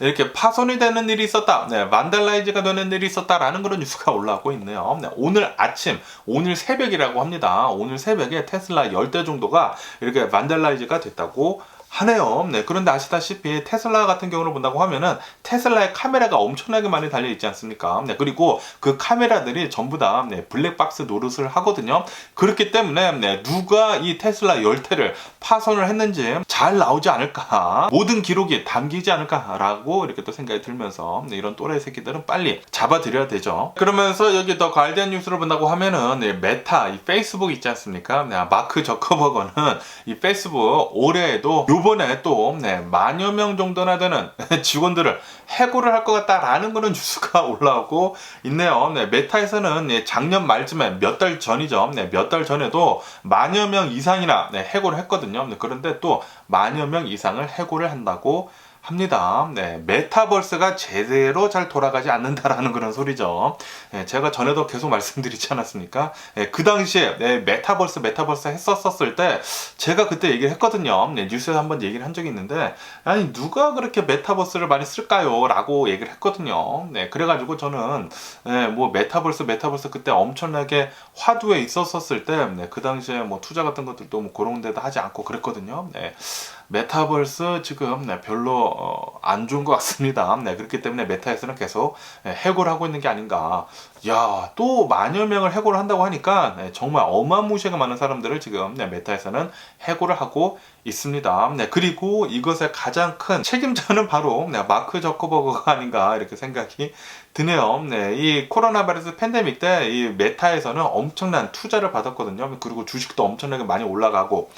이렇게 파손이 되는 일이 있었다, 반달라이즈가 되는 일이 있었다라는 그런 뉴스가 올라오고 있네요. 오늘 아침, 오늘 새벽이라고 합니다. 오늘 새벽에 테슬라 10대 정도가 이렇게 반달라이즈가 됐다고 하네요. 그런데 아시다시피 테슬라 같은 경우를 본다고 하면은 테슬라의 카메라가 엄청나게 많이 달려 있지 않습니까? 그리고 그 카메라들이 전부 다 블랙박스 노릇을 하거든요. 그렇기 때문에 누가 이 테슬라 10대를 파손을 했는지 잘 나오지 않을까, 모든 기록이 담기지 않을까라고 이렇게 또 생각이 들면서 이런 또라이 새끼들은 빨리 잡아들여야 되죠. 그러면서 여기 더 가디언 뉴스를 본다고 하면은 메타, 이 페이스북 있지 않습니까? 마크 저커버거는 이 페이스북 올해에도 요번에 또 만여 명 정도나 되는 직원들을 해고를 할 것 같다라는 그런 뉴스가 올라오고 있네요. 메타에서는 작년 말쯤에 몇 달 전이죠. 몇 달 전에도 만여 명 이상이나 해고를 했거든요. 그런데 또 만여 명 이상을 해고를 한다고 합니다. 메타버스가 제대로 잘 돌아가지 않는다라는 그런 소리죠. 제가 전에도 계속 말씀드리지 않았습니까? 그 당시에 메타버스 했었을 때 제가 그때 얘기를 했거든요. 뉴스에서 한번 얘기를 한 적이 있는데, 아니 누가 그렇게 메타버스를 많이 쓸까요? 라고 얘기를 했거든요. 그래가지고 저는 뭐 메타버스 그때 엄청나게 화두에 있었을 때 그 당시에 뭐 투자 같은 것들도 뭐 그런 데도 하지 않고 그랬거든요. 메타버스 지금 별로 안 좋은 것 같습니다. 그렇기 때문에 메타에서는 계속 해고를 하고 있는 게 아닌가. 야, 또 만여 명을 해고를 한다고 하니까 정말 어마무시하게 많은 사람들을 지금 메타에서는 해고를 하고 있습니다. 그리고 이것의 가장 큰 책임자는 바로 마크 저커버거가 아닌가 이렇게 생각이 드네요. 이 코로나 바이러스 팬데믹 때 이 메타에서는 엄청난 투자를 받았거든요. 그리고 주식도 엄청나게 많이 올라가고,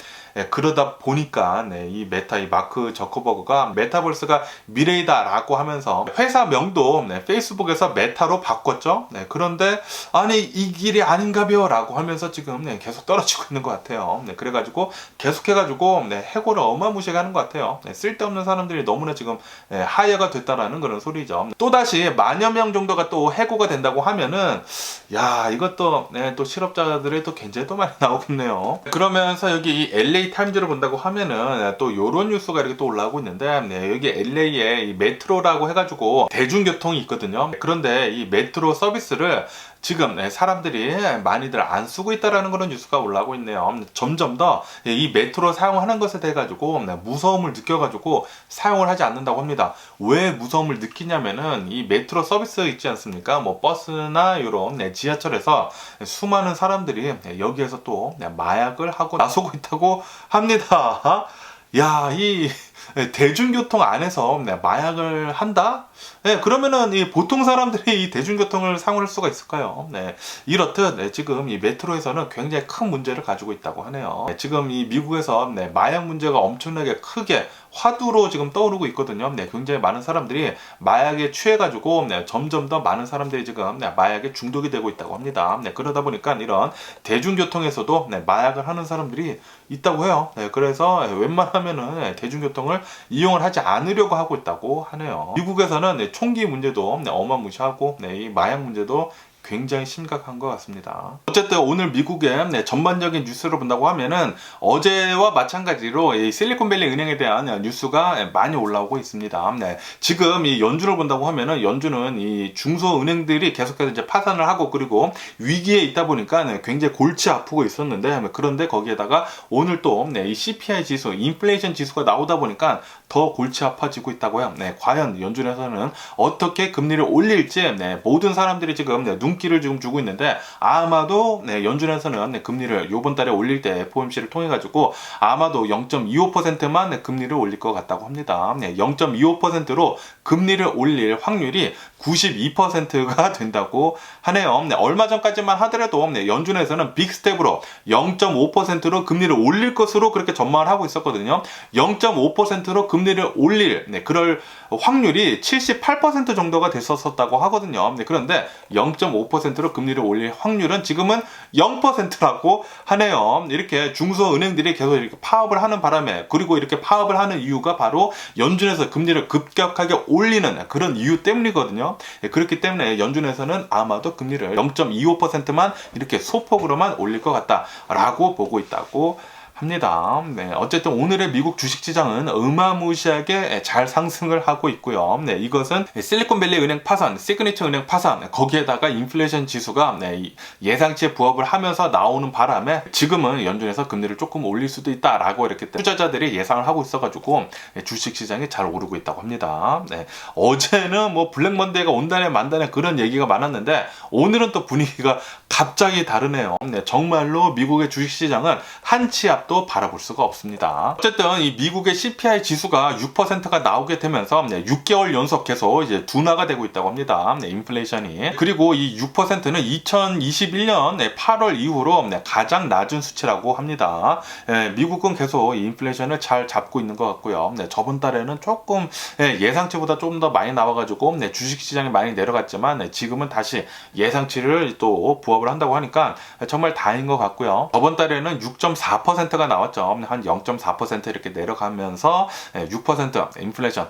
그러다 보니까 이 메타, 이 마크 저커버거가 메타버스가 미래이다라고 하면서 회사 명도 페이스북에서 메타로 바꿨죠. 그런데 아니 이 길이 아닌가벼 라고 하면서 지금 계속 떨어지고 있는 것 같아요. 그래가지고 계속해가지고 해고를 어마무시하게 하는 것 같아요. 쓸데없는 사람들이 너무나 지금 하야가 됐다라는 그런 소리죠. 또다시 만여 명 정도가 또 해고가 된다고 하면은, 야, 이것도 또 실업자들의 또 굉장히 또 많이 나오겠네요. 그러면서 여기 이 LA 타임즈를 본다고 하면은 또 요런 뉴스가 이렇게 또 올라오고 있는데, 여기 LA에 이 메트로라고 해가지고 대중교통이 있거든요. 그런데 이 메트로 서비스를 지금 사람들이 많이들 안 쓰고 있다라는 그런 뉴스가 올라오고 있네요. 점점 더 이 메트로 사용하는 것에 대해 가지고 무서움을 느껴가지고 사용을 하지 않는다고 합니다. 왜 무서움을 느끼냐면은 이 메트로 서비스 있지 않습니까? 뭐 버스나 이런 지하철에서 수많은 사람들이 여기에서 또 마약을 하고 나서고 있다고 합니다. 야, 이 대중교통 안에서 마약을 한다? 그러면은 이 보통 사람들이 이 대중교통을 사용할 수가 있을까요? 이렇듯 지금 이 메트로에서는 굉장히 큰 문제를 가지고 있다고 하네요. 지금 이 미국에서 마약 문제가 엄청나게 크게 화두로 지금 떠오르고 있거든요. 굉장히 많은 사람들이 마약에 취해가지고 점점 더 많은 사람들이 지금 마약에 중독이 되고 있다고 합니다. 그러다 보니까 이런 대중교통에서도 마약을 하는 사람들이 있다고 해요. 그래서 웬만하면은 대중교통을 이용을 하지 않으려고 하고 있다고 하네요. 미국에서는 총기 문제도 어마무시하고 이 마약 문제도 굉장히 심각한 것 같습니다. 어쨌든 오늘 미국의 전반적인 뉴스를 본다고 하면은 어제와 마찬가지로 이 실리콘밸리 은행에 대한 뉴스가 많이 올라오고 있습니다. 지금 이 연준을 본다고 하면은 연준은 이 중소은행들이 계속해서 이제 파산을 하고 그리고 위기에 있다 보니까 굉장히 골치 아프고 있었는데, 그런데 거기에다가 오늘 또 이 CPI 지수, 인플레이션 지수가 나오다 보니까 더 골치 아파지고 있다고요. 과연 연준에서는 어떻게 금리를 올릴지 모든 사람들이 지금 눈길을 지금 주고 있는데, 아마도 연준에서는 금리를 이번 달에 올릴 때 FOMC를 통해 가지고 아마도 0.25%만 금리를 올릴 것 같다고 합니다. 0.25%로 금리를 올릴 확률이 92%가 된다고 하네요. 얼마 전까지만 하더라도 연준에서는 빅스텝으로 0.5%로 금리를 올릴 것으로 그렇게 전망을 하고 있었거든요. 0.5%로 금리를 올릴 그럴 확률이 78% 정도가 됐었다고 하거든요. 그런데 0.5%로 금리를 올릴 확률은 지금은 0%라고 하네요. 이렇게 중소은행들이 계속 이렇게 파업을 하는 바람에, 그리고 이렇게 파업을 하는 이유가 바로 연준에서 금리를 급격하게 올리는 그런 이유 때문이거든요. 그렇기 때문에 연준에서는 아마도 금리를 0.25%만 이렇게 소폭으로만 올릴 것 같다라고 보고 있다고 합니다. 어쨌든 오늘의 미국 주식시장은 어마무시하게 잘 상승을 하고 있고요. 이것은 실리콘밸리 은행 파산, 시그니처 은행 파산, 거기에다가 인플레이션 지수가 예상치에 부합을 하면서 나오는 바람에 지금은 연준에서 금리를 조금 올릴 수도 있다라고 이렇게 투자자들이 예상을 하고 있어가지고 주식시장이 잘 오르고 있다고 합니다. 어제는 뭐 블랙먼데이가 온다네 만다네 그런 얘기가 많았는데 오늘은 또 분위기가 갑자기 다르네요. 정말로 미국의 주식시장은 한치 앞도 바라볼 수가 없습니다. 어쨌든 이 미국의 CPI 지수가 6%가 나오게 되면서 6개월 연속 계속 이제 둔화가 되고 있다고 합니다. 인플레이션이. 그리고 이 6%는 2021년 8월 이후로 가장 낮은 수치라고 합니다. 미국은 계속 인플레이션을 잘 잡고 있는 것 같고요. 저번 달에는 조금 예상치보다 좀 더 많이 나와가지고 주식시장이 많이 내려갔지만 지금은 다시 예상치를 또 부합을 한다고 하니까 정말 다행인 것 같고요. 저번 달에는 6.4%가 나왔죠. 한 0.4% 이렇게 내려가면서 6% 인플레이션,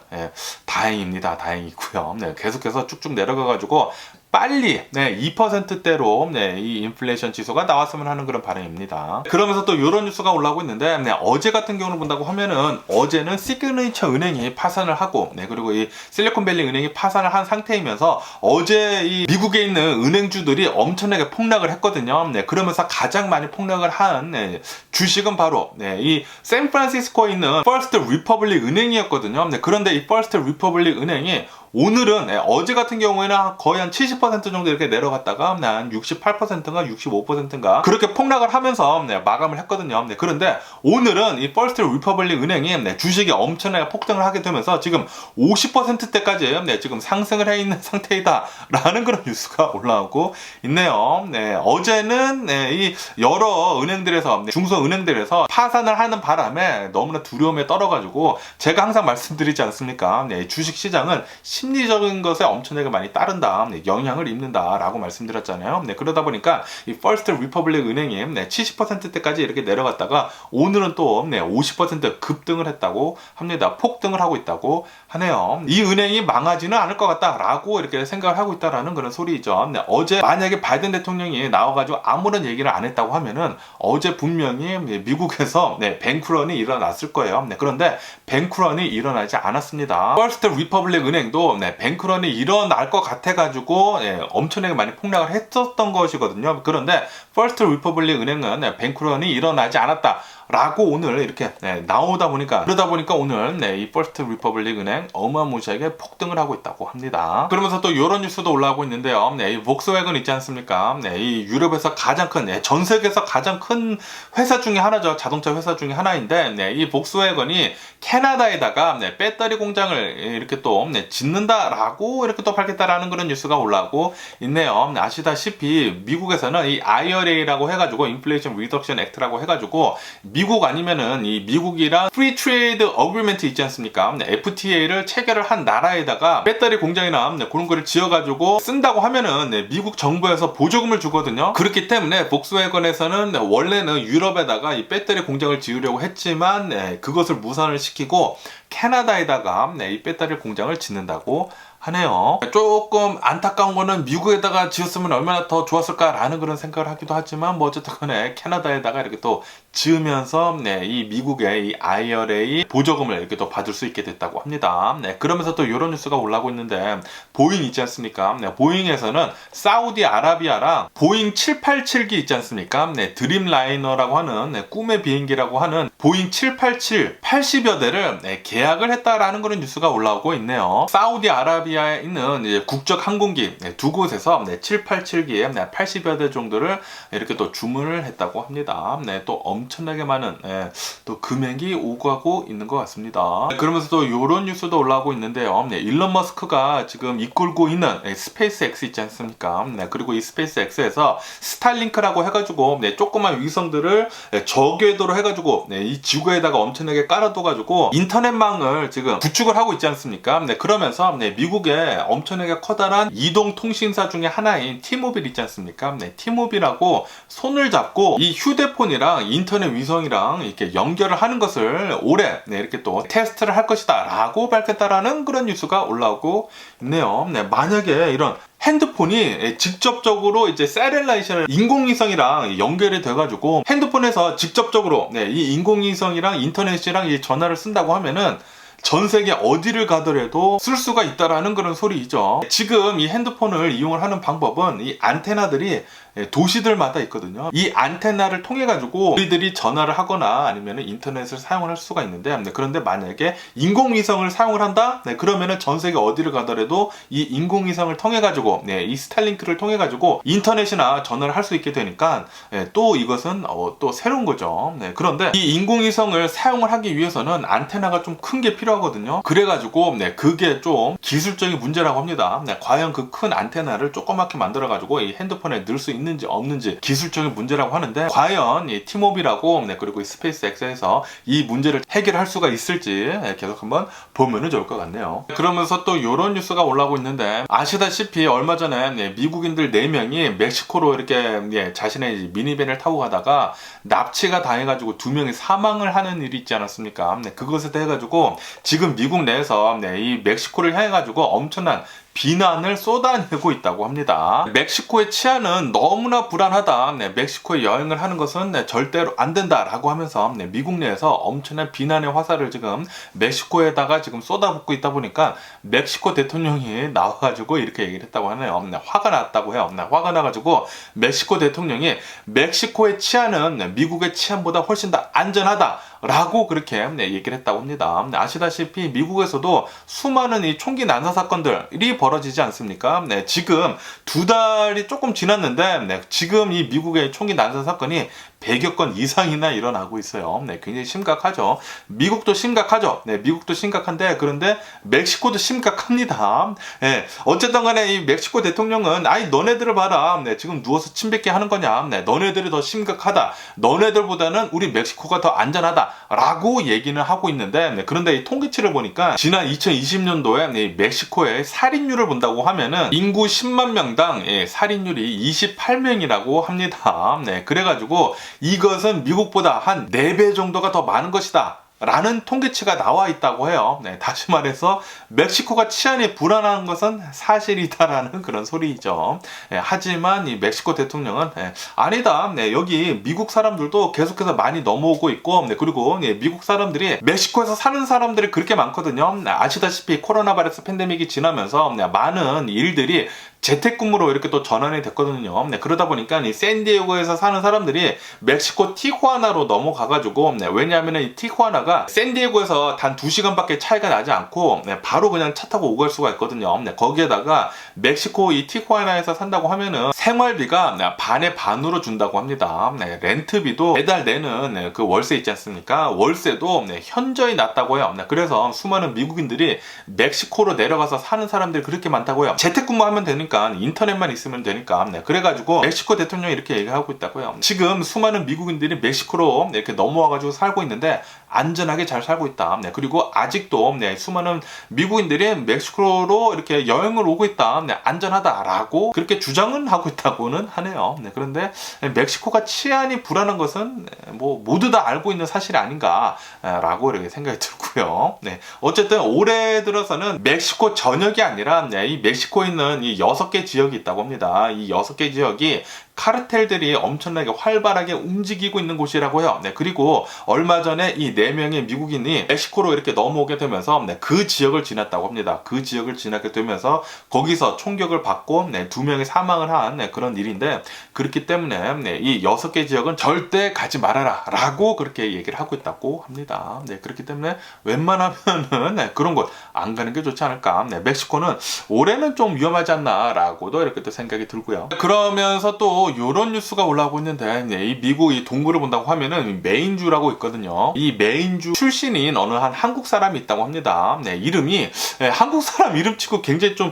다행입니다. 다행이고요. 계속해서 쭉쭉 내려가가지고 빨리 2%대로 이 인플레이션 지수가 나왔으면 하는 그런 바람입니다. 그러면서 또 이런 뉴스가 올라오고 있는데 어제 같은 경우를 본다고 하면은 어제는 시그니처 은행이 파산을 하고 그리고 이 실리콘밸리 은행이 파산을 한 상태이면서 어제 이 미국에 있는 은행주들이 엄청나게 폭락을 했거든요. 그러면서 가장 많이 폭락을 한 주식은 바로 이 샌프란시스코에 있는 퍼스트 리퍼블릭 은행이었거든요. 그런데 이 퍼스트 리퍼블릭 은행이 오늘은 어제 같은 경우에는 거의 한 70% 정도 이렇게 내려갔다가 한 68%인가 65%인가 그렇게 폭락을 하면서 마감을 했거든요. 그런데 오늘은 이 퍼스트 리퍼블릭 은행이 주식이 엄청나게 폭등을 하게 되면서 지금 50%대까지 지금 상승을 해 있는 상태이다 라는 그런 뉴스가 올라오고 있네요. 어제는 이 여러 은행들에서 중소은행들에서 파산을 하는 바람에 너무나 두려움에 떨어가지고 제가 항상 말씀드리지 않습니까? 주식시장은 심리적인 것에 엄청나게 많이 따른다, 영향을 입는다 라고 말씀드렸잖아요. 그러다 보니까 이 퍼스트 리퍼블릭 은행이 70%대까지 이렇게 내려갔다가 오늘은 또 50% 급등을 했다고 합니다. 폭등을 하고 있다고 하네요. 이 은행이 망하지는 않을 것 같다 라고 이렇게 생각을 하고 있다라는 그런 소리죠. 어제 만약에 바이든 대통령이 나와가지고 아무런 얘기를 안 했다고 하면은 어제 분명히 미국에서 뱅크런이 일어났을 거예요. 그런데 뱅크런이 일어나지 않았습니다. 퍼스트 리퍼블릭 은행도 뱅크런이 일어날 것 같아가지고 엄청나게 많이 폭락을 했었던 것이거든요. 그런데 퍼스트 리퍼블릭 은행은 뱅크런이 일어나지 않았다 라고 오늘 이렇게 나오다 보니까 그러다 보니까 오늘 이 퍼스트 리퍼블릭 은행 어마무시하게 폭등을 하고 있다고 합니다. 그러면서 또 이런 뉴스도 올라오고 있는데요. 이 복스웨건 있지 않습니까? 이 유럽에서 가장 큰, 전 세계에서 가장 큰 회사 중에 하나죠. 자동차 회사 중에 하나인데 이 복스웨건이 캐나다에다가 배터리 공장을 이렇게 또 짓는다라고 이렇게 또 밝혔다라는 그런 뉴스가 올라오고 있네요. 아시다시피 미국에서는 이 IRA라고 해가지고 인플레이션 리덕션 액트라고 해가지고 미국 아니면은 이 미국이랑 프리 트레이드 어그리먼트 있지 않습니까? FTA를 체결을 한 나라에다가 배터리 공장이나 그런 거를 지어가지고 쓴다고 하면은 미국 정부에서 보조금을 주거든요. 그렇기 때문에 복스웨건에서는 원래는 유럽에다가 이 배터리 공장을 지으려고 했지만 그것을 무산을 시키고 캐나다에다가 이 배터리 공장을 짓는다고 하네요. 조금 안타까운 거는 미국에다가 지었으면 얼마나 더 좋았을까라는 그런 생각을 하기도 하지만 뭐 어쨌든 간에 캐나다에다가 이렇게 또 지으면서 이 미국의 이 IRA 보조금을 이렇게 또 받을 수 있게 됐다고 합니다. 그러면서 또 이런 뉴스가 올라오고 있는데 보잉 있지 않습니까? 보잉에서는 사우디아라비아랑 보잉 787기 있지 않습니까? 드림라이너라고 하는 꿈의 비행기라고 하는 보잉 787 80여 대를 계약을 했다라는 그런 뉴스가 올라오고 있네요. 사우디아라비아에 있는 이제 국적 항공기 두 곳에서 787기에 80여 대 정도를 이렇게 또 주문을 했다고 합니다. 또 엄청나게 많은 또 금액이 오가고 있는 것 같습니다. 그러면서 또 이런 뉴스도 올라오고 있는데요. 일론 머스크가 지금 이끌고 있는 스페이스 X 있지 않습니까? 그리고 이 스페이스 X에서 스타링크라고 해가지고 조그만 위성들을 저궤도로 해가지고 이 지구에다가 엄청나게 깔아둬가지고 인터넷망을 지금 구축을 하고 있지 않습니까? 그러면서 미국의 엄청나게 커다란 이동통신사 중에 하나인 티모빌 있지 않습니까? 티모빌하고 손을 잡고 이 휴대폰이랑 인터넷 위성이랑 이렇게 연결을 하는 것을 올해 이렇게 또 테스트를 할 것이다 라고 밝혔다라는 그런 뉴스가 올라오고 있네요. 만약에 이런 핸드폰이 직접적으로 이제 셀룰라이션을 인공위성이랑 연결이 돼가지고 핸드폰에서 직접적으로 이 인공위성이랑 인터넷이랑 이 전화를 쓴다고 하면은 전 세계 어디를 가더라도 쓸 수가 있다라는 그런 소리이죠. 지금 이 핸드폰을 이용을 하는 방법은 이 안테나들이 도시들마다 있거든요. 이 안테나를 통해 가지고 우리들이 전화를 하거나 아니면 인터넷을 사용을 할 수가 있는데 그런데 만약에 인공위성을 사용을 한다? 그러면은 전 세계 어디를 가더라도 이 인공위성을 통해 가지고 이 스타링크를 통해 가지고 인터넷이나 전화를 할 수 있게 되니까 또 이것은 또 새로운 거죠. 그런데 이 인공위성을 사용을 하기 위해서는 안테나가 좀 큰 게 필요하거든요. 그래가지고 그게 좀 기술적인 문제라고 합니다. 과연 그 큰 안테나를 조그맣게 만들어 가지고 이 핸드폰에 넣을 수 있는지 없는지 기술적인 문제라고 하는데 과연 이 티모빌하고 그리고 이 스페이스 X에서 이 문제를 해결할 수가 있을지 계속 한번 보면은 좋을 것 같네요. 그러면서 또 이런 뉴스가 올라오고 있는데 아시다시피 얼마 전에 미국인들 4명이 멕시코로 이렇게 자신의 미니밴을 타고 가다가 납치가 당해가지고 2명이 사망을 하는 일이 있지 않았습니까? 그것에 대해 가지고 지금 미국 내에서 이 멕시코를 향해 가지고 엄청난 비난을 쏟아내고 있다고 합니다. 멕시코의 치안은 너무나 불안하다. 멕시코에 여행을 하는 것은 절대로 안 된다라고 하면서 미국 내에서 엄청난 비난의 화살을 지금 멕시코에다가 지금 쏟아붓고 있다 보니까 멕시코 대통령이 나와가지고 이렇게 얘기를 했다고 하네요. 화가 났다고 해요. 화가 나가지고 멕시코 대통령이 멕시코의 치안은 미국의 치안보다 훨씬 더 안전하다. 라고 그렇게 얘기를 했다고 합니다. 아시다시피 미국에서도 수많은 이 총기 난사 사건들이 벌어지지 않습니까? 지금 2달이 조금 지났는데 지금 이 미국의 총기 난사 사건이 100여 건 이상이나 일어나고 있어요. 굉장히 심각하죠. 미국도 심각하죠. 미국도 심각한데 그런데 멕시코도 심각합니다. 어쨌든 간에 이 멕시코 대통령은 아이 너네들을 봐라. 지금 누워서 침 뱉게 하는 거냐. 너네들이 더 심각하다. 너네들보다는 우리 멕시코가 더 안전하다. 라고 얘기는 하고 있는데 그런데 이 통계치를 보니까 지난 2020년도에 멕시코의 살인율을 본다고 하면은 인구 10만 명당 살인율이 28명이라고 합니다. 그래가지고 이것은 미국보다 한 4배 정도가 더 많은 것이다. 라는 통계치가 나와 있다고 해요. 다시 말해서 멕시코가 치안이 불안한 것은 사실이다라는 그런 소리이죠. 하지만 이 멕시코 대통령은 아니다. 여기 미국 사람들도 계속해서 많이 넘어오고 있고 그리고 미국 사람들이 멕시코에서 사는 사람들이 그렇게 많거든요. 아시다시피 코로나 바이러스 팬데믹이 지나면서 많은 일들이 재택근무로 이렇게 또 전환이 됐거든요. 그러다 보니까 이 샌디에고에서 사는 사람들이 멕시코 티후아나로 넘어가가지고 왜냐하면 이 티후아나가 샌디에고에서 단 2시간밖에 차이가 나지 않고 바로 그냥 차 타고 오갈 수가 있거든요. 거기에다가 멕시코 이 티후아나에서 산다고 하면은 생활비가 반의 반으로 준다고 합니다. 렌트비도 매달 내는 그 월세 있지 않습니까? 월세도 현저히 낮다고 해요. 그래서 수많은 미국인들이 멕시코로 내려가서 사는 사람들이 그렇게 많다고 해요. 재택근무하면 되니까 인터넷만 있으면 되니까 그래가지고 멕시코 대통령이 이렇게 얘기하고 있다고요. 지금 수많은 미국인들이 멕시코로 이렇게 넘어와가지고 살고 있는데 안전하게 잘 살고 있다. 네, 그리고 아직도 수많은 미국인들이 멕시코로 이렇게 여행을 오고 있다. 네, 안전하다라고 그렇게 주장은 하고 있다고는 하네요. 네, 그런데 멕시코가 치안이 불안한 것은 뭐 모두 다 알고 있는 사실이 아닌가라고 이렇게 생각이 들고요. 네, 어쨌든 올해 들어서는 멕시코 전역이 아니라 이 멕시코에 있는 이 6개 지역이 있다고 합니다. 이 6개 지역이 카르텔들이 엄청나게 활발하게 움직이고 있는 곳이라고 해요. 네, 그리고 얼마 전에 이 4명의 미국인이 멕시코로 이렇게 넘어오게 되면서 그 지역을 지났다고 합니다. 그 지역을 지나게 되면서 거기서 총격을 받고 2명이 사망을 한 그런 일인데, 그렇기 때문에 이 6개 지역은 절대 가지 말아라 라고 그렇게 얘기를 하고 있다고 합니다. 네, 그렇기 때문에 웬만하면은 그런 곳 안 가는 게 좋지 않을까. 멕시코는 올해는 좀 위험하지 않나 라고도 이렇게 또 생각이 들고요. 그러면서 또 이런 뉴스가 올라오고 있는데, 이 미국 이 동부를 본다고 하면은 메인주라고 있거든요. 이 메인주 출신인 어느 한 한국 사람이 있다고 합니다. 네, 이름이 한국 사람 이름치고 굉장히 좀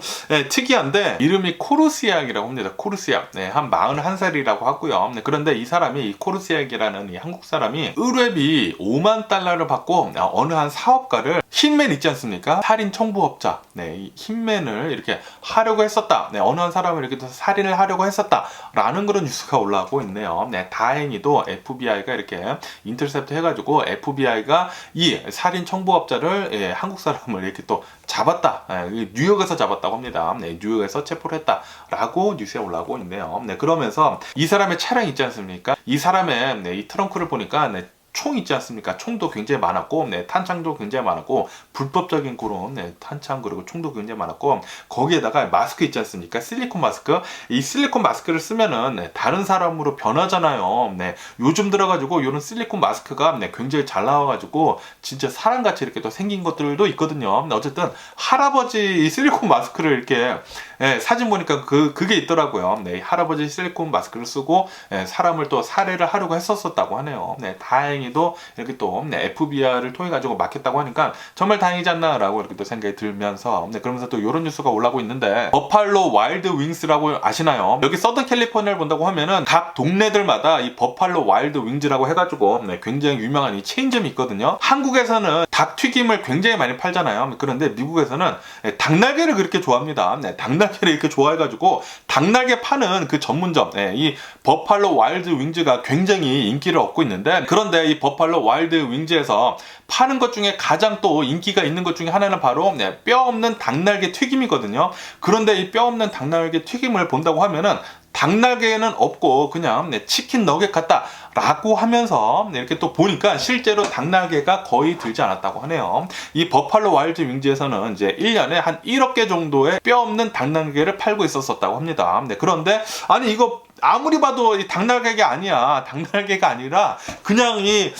특이한데, 이름이 코르시악이라고 합니다. 코르시악. 네, 한 41살이라고 하고요. 네, 그런데 이 사람이 이 코르시악이라는 이 한국 사람이 의뢰비 5만 달러를 받고 어느 한 사업가를, hitman 있지 않습니까? 살인 청부업자. 네, 이 hitman을 이렇게 하려고 했었다. 네, 어느 한 사람을 이렇게 살인을 하려고 했었다. 라는 그런 뉴스가 올라오고 있네요. 네, 다행히도 FBI가 이렇게 인터셉트 해가지고 FBI가 이 살인 청부업자를 한국 사람을 이렇게 또 잡았다. 뉴욕에서 잡았다고 합니다. 네, 뉴욕에서 체포를 했다라고 뉴스에 올라오고 있네요. 네, 그러면서 이 사람의 차량 있지 않습니까? 이 사람의 이 트렁크를 보니까 총 있지 않습니까? 총도 굉장히 많았고, 탄창도 굉장히 많았고, 불법적인 그런 탄창 그리고 총도 굉장히 많았고, 거기에다가 마스크 있지 않습니까? 실리콘 마스크. 이 실리콘 마스크를 쓰면은 다른 사람으로 변하잖아요. 네, 요즘 들어가지고 이런 실리콘 마스크가 굉장히 잘 나와가지고 진짜 사람같이 이렇게 또 생긴 것들도 있거든요. 어쨌든 할아버지 실리콘 마스크를 이렇게 사진 보니까 그게 있더라고요. 네, 할아버지 실리콘 마스크를 쓰고 사람을 또 살해를 하려고 했었다고 하네요. 네, 다행히도 이렇게 또 FBI를 통해 가지고 막혔다고 하니까 정말 다행이지 않나라고 이렇게 또 생각이 들면서, 그러면서 또 이런 뉴스가 올라오고 있는데, 버팔로 와일드 윙스라고 아시나요? 여기 서던 캘리포니아를 본다고 하면은 각 동네들마다 이 버팔로 와일드 윙즈라고 해가지고 굉장히 유명한 이 체인점이 있거든요. 한국에서는 닭 튀김을 굉장히 많이 팔잖아요. 그런데 미국에서는 닭날개를 그렇게 좋아합니다. 닭날개를 이렇게 좋아해가지고 닭날개 파는 그 전문점, 이 버팔로 와일드 윙즈가 굉장히 인기를 얻고 있는데, 그런데 이 버팔로 와일드 윙즈에서 파는 것 중에 가장 또 인기가 있는 것 중에 하나는 바로 뼈 없는 닭날개 튀김이거든요. 그런데 이 뼈 없는 닭날개 튀김을 본다고 하면은 닭날개는 없고 그냥 치킨 너겟 같다 라고 하면서 이렇게 또 보니까 실제로 닭날개가 거의 들지 않았다고 하네요. 이 버팔로 와일드 윙즈에서는 이제 1년에 한 1억 개 정도의 뼈 없는 닭날개를 팔고 있었다고 합니다. 그런데 아니 이거 아무리 봐도 이 닭날개가 아니야. 닭날개가 아니라 그냥 이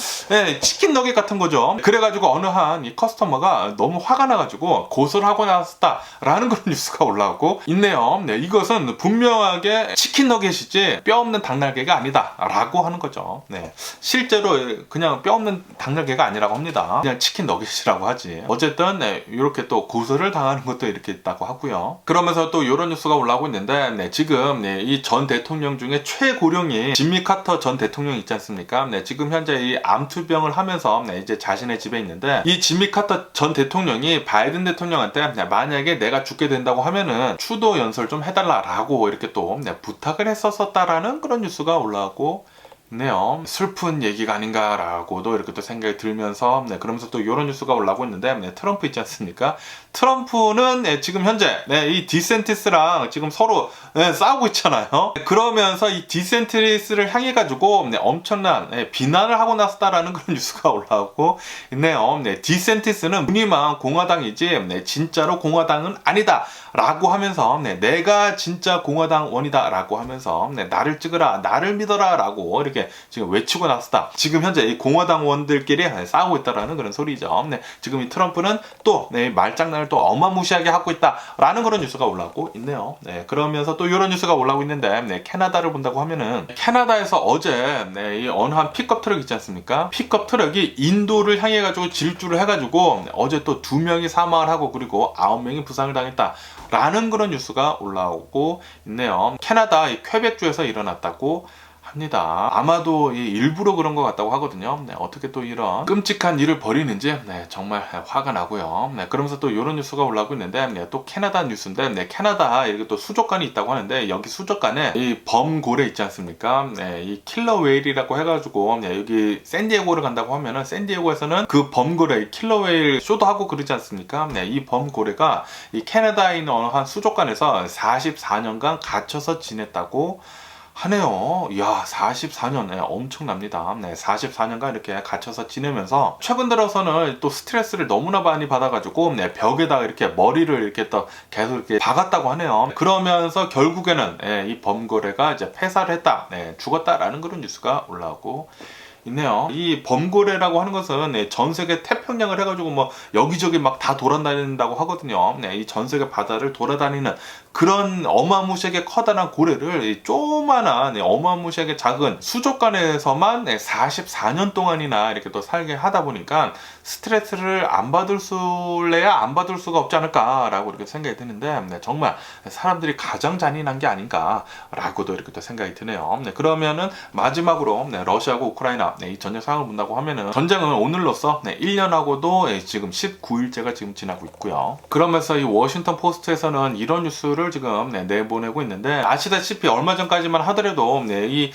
치킨 너겟 같은 거죠. 그래가지고 어느 한 이 커스터머가 너무 화가 나가지고 고소를 하고 나왔다라는 그런 뉴스가 올라오고 있네요. 네, 이것은 분명하게 치킨 너겟이지 뼈 없는 닭날개가 아니다라고 하는 거죠. 네, 실제로 그냥 뼈 없는 닭날개가 아니라고 합니다. 그냥 치킨 너겟이라고 하지. 어쨌든 이렇게 또 고소를 당하는 것도 이렇게 있다고 하고요. 그러면서 또 이런 뉴스가 올라오고 있는데, 지금 이 전 대통령 중에 최고령이 지미 카터 전 대통령 있지 않습니까? 지금 현재 이 암투병을 하면서 이제 자신의 집에 있는데, 이 지미 카터 전 대통령이 바이든 대통령한테 만약에 내가 죽게 된다고 하면은 추도 연설 좀 해달라라고 이렇게 또 부탁을 했었다라는 그런 뉴스가 올라오고 네요. 슬픈 얘기가 아닌가라고도 이렇게 또 생각이 들면서, 그러면서 또 이런 뉴스가 올라오고 있는데, 트럼프 있지 않습니까? 트럼프는 지금 현재 이 디센티스랑 지금 서로 싸우고 있잖아요. 그러면서 이 디센티스를 향해 가지고 엄청난 비난을 하고 나섰다라는 그런 뉴스가 올라오고 있네요. 디센티스는 무늬만 공화당이지 진짜로 공화당은 아니다 라고 하면서 내가 진짜 공화당원이다 라고 하면서 나를 찍으라, 나를 믿어라 라고 이렇게 지금 외치고 나섰다. 지금 현재 이 공화당원들끼리 싸우고 있다라는 그런 소리죠. 지금 이 트럼프는 또 말장난을 또 어마무시하게 하고 있다라는 그런 뉴스가 올라오고 있네요. 그러면서 또 이런 뉴스가 올라오고 있는데, 캐나다를 본다고 하면은 캐나다에서 어제 이 어느 한 픽업 트럭 있지 않습니까? 픽업 트럭이 인도를 향해 가지고 질주를 해가지고 어제 또 2명이 사망을 하고 그리고 9명이 부상을 당했다 라는 그런 뉴스가 올라오고 있네요. 캐나다 이 퀘벡주에서 일어났다고 합니다. 아마도 일부러 그런 것 같다고 하거든요. 어떻게 또 이런 끔찍한 일을 벌이는지 정말 화가 나고요. 그러면서 또 이런 뉴스가 올라오고 있는데 또 캐나다 뉴스인데 캐나다 이렇게 또 수족관이 있다고 하는데 여기 수족관에 이 범고래 있지 않습니까? 이 킬러 웨일이라고 해가지고 여기 샌디에고를 간다고 하면은 샌디에고에서는 그 범고래 킬러 웨일 쇼도 하고 그러지 않습니까? 이 범고래가 이 캐나다에 있는 어느 한 수족관에서 44년간 갇혀서 지냈다고 하네요. 이야, 44년, 엄청납니다. 44년간 이렇게 갇혀서 지내면서 최근 들어서는 또 스트레스를 너무나 많이 받아가지고 벽에다가 이렇게 머리를 이렇게 또 계속 이렇게 박았다고 하네요. 그러면서 결국에는 이 범고래가 이제 폐사를 했다, 죽었다라는 그런 뉴스가 올라오고 있네요. 이 범고래라고 하는 것은 전 세계 태평양을 해가지고 뭐 여기저기 막 다 돌아다닌다고 하거든요. 이 전 세계 바다를 돌아다니는 그런 어마무시하게 커다란 고래를 조그만한 어마무시하게 작은 수족관에서만 44년 동안이나 이렇게 또 살게 하다 보니까 스트레스를 안 받을래야 안 받을 수가 없지 않을까라고 이렇게 생각이 드는데 정말 사람들이 가장 잔인한 게 아닌가라고도 이렇게 또 생각이 드네요. 그러면은 마지막으로 러시아하고 우크라이나 이 전쟁 상황을 본다고 하면은 전쟁은 오늘로써 1년하고도 지금 19일째가 지금 지나고 있고요. 그러면서 이 워싱턴 포스트에서는 이런 뉴스를 지금 내보내고 있는데 아시다시피 얼마 전까지만 하더라도 이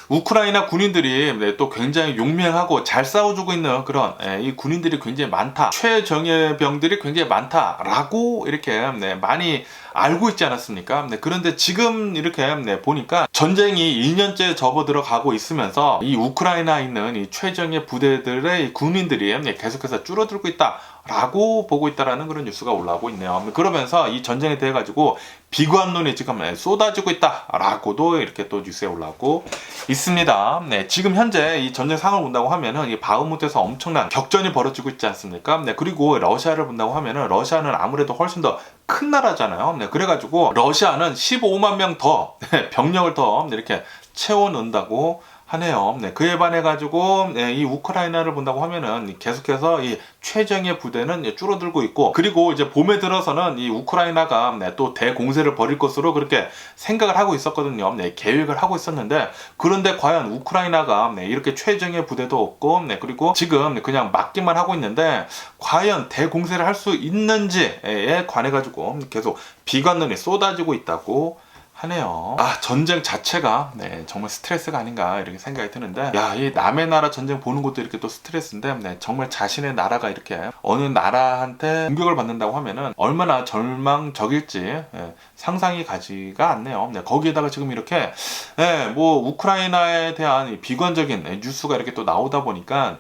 우크라이나 군인들이 또 굉장히 용맹하고 잘 싸워주고 있는 그런 이 군인들이 굉장히 많다, 최정예병들이 굉장히 많다라고 이렇게 많이 알고 있지 않았습니까? 그런데 지금 이렇게 보니까 전쟁이 2년째 접어들어가고 있으면서 이 우크라이나에 있는 이 최정예 부대들의 군인들이 계속해서 줄어들고 있다 라고 보고 있다라는 그런 뉴스가 올라오고 있네요. 그러면서 이 전쟁에 대해 가지고 비관론이 지금 쏟아지고 있다라고도 이렇게 또 뉴스에 올라오고 있습니다. 지금 현재 이 전쟁 상황을 본다고 하면은 이 바흐무트에서 엄청난 격전이 벌어지고 있지 않습니까? 그리고 러시아를 본다고 하면은 러시아는 아무래도 훨씬 더 큰 나라잖아요. 그래가지고 러시아는 15만 명 더 병력을 더 이렇게 채워 넣는다고 하네요. 그에 반해 가지고 이 우크라이나를 본다고 하면은 계속해서 이 최정예 부대는 줄어들고 있고, 그리고 이제 봄에 들어서는 이 우크라이나가 또 대공세를 벌일 것으로 그렇게 생각을 하고 있었거든요. 계획을 하고 있었는데, 그런데 과연 우크라이나가 이렇게 최정예 부대도 없고 그리고 지금 그냥 막기만 하고 있는데 과연 대공세를 할 수 있는지에 관해 가지고 계속 비관론이 쏟아지고 있다고 하네요. 전쟁 자체가 정말 스트레스가 아닌가 이렇게 생각이 드는데, 이 남의 나라 전쟁 보는 것도 이렇게 또 스트레스인데 정말 자신의 나라가 이렇게 어느 나라한테 공격을 받는다고 하면은 얼마나 절망적일지 상상이 가지가 않네요. 거기에다가 지금 이렇게 뭐 우크라이나에 대한 비관적인 뉴스가 이렇게 또 나오다 보니까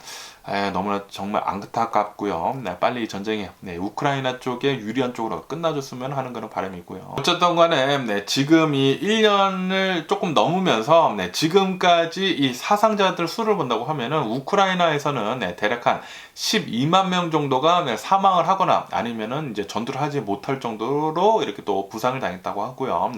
너무나 정말 안타깝고요. 빨리 이 전쟁이 우크라이나 쪽에 유리한 쪽으로 끝나줬으면 하는 그런 바람이 있고요. 어쨌든 간에 지금 이 1년을 조금 넘으면서 지금까지 이 사상자들 수를 본다고 하면은 우크라이나에서는 대략 한 12만 명 정도가 사망을 하거나 아니면은 이제 전투를 하지 못할 정도로 이렇게 또 부상을 당했다고 하고요.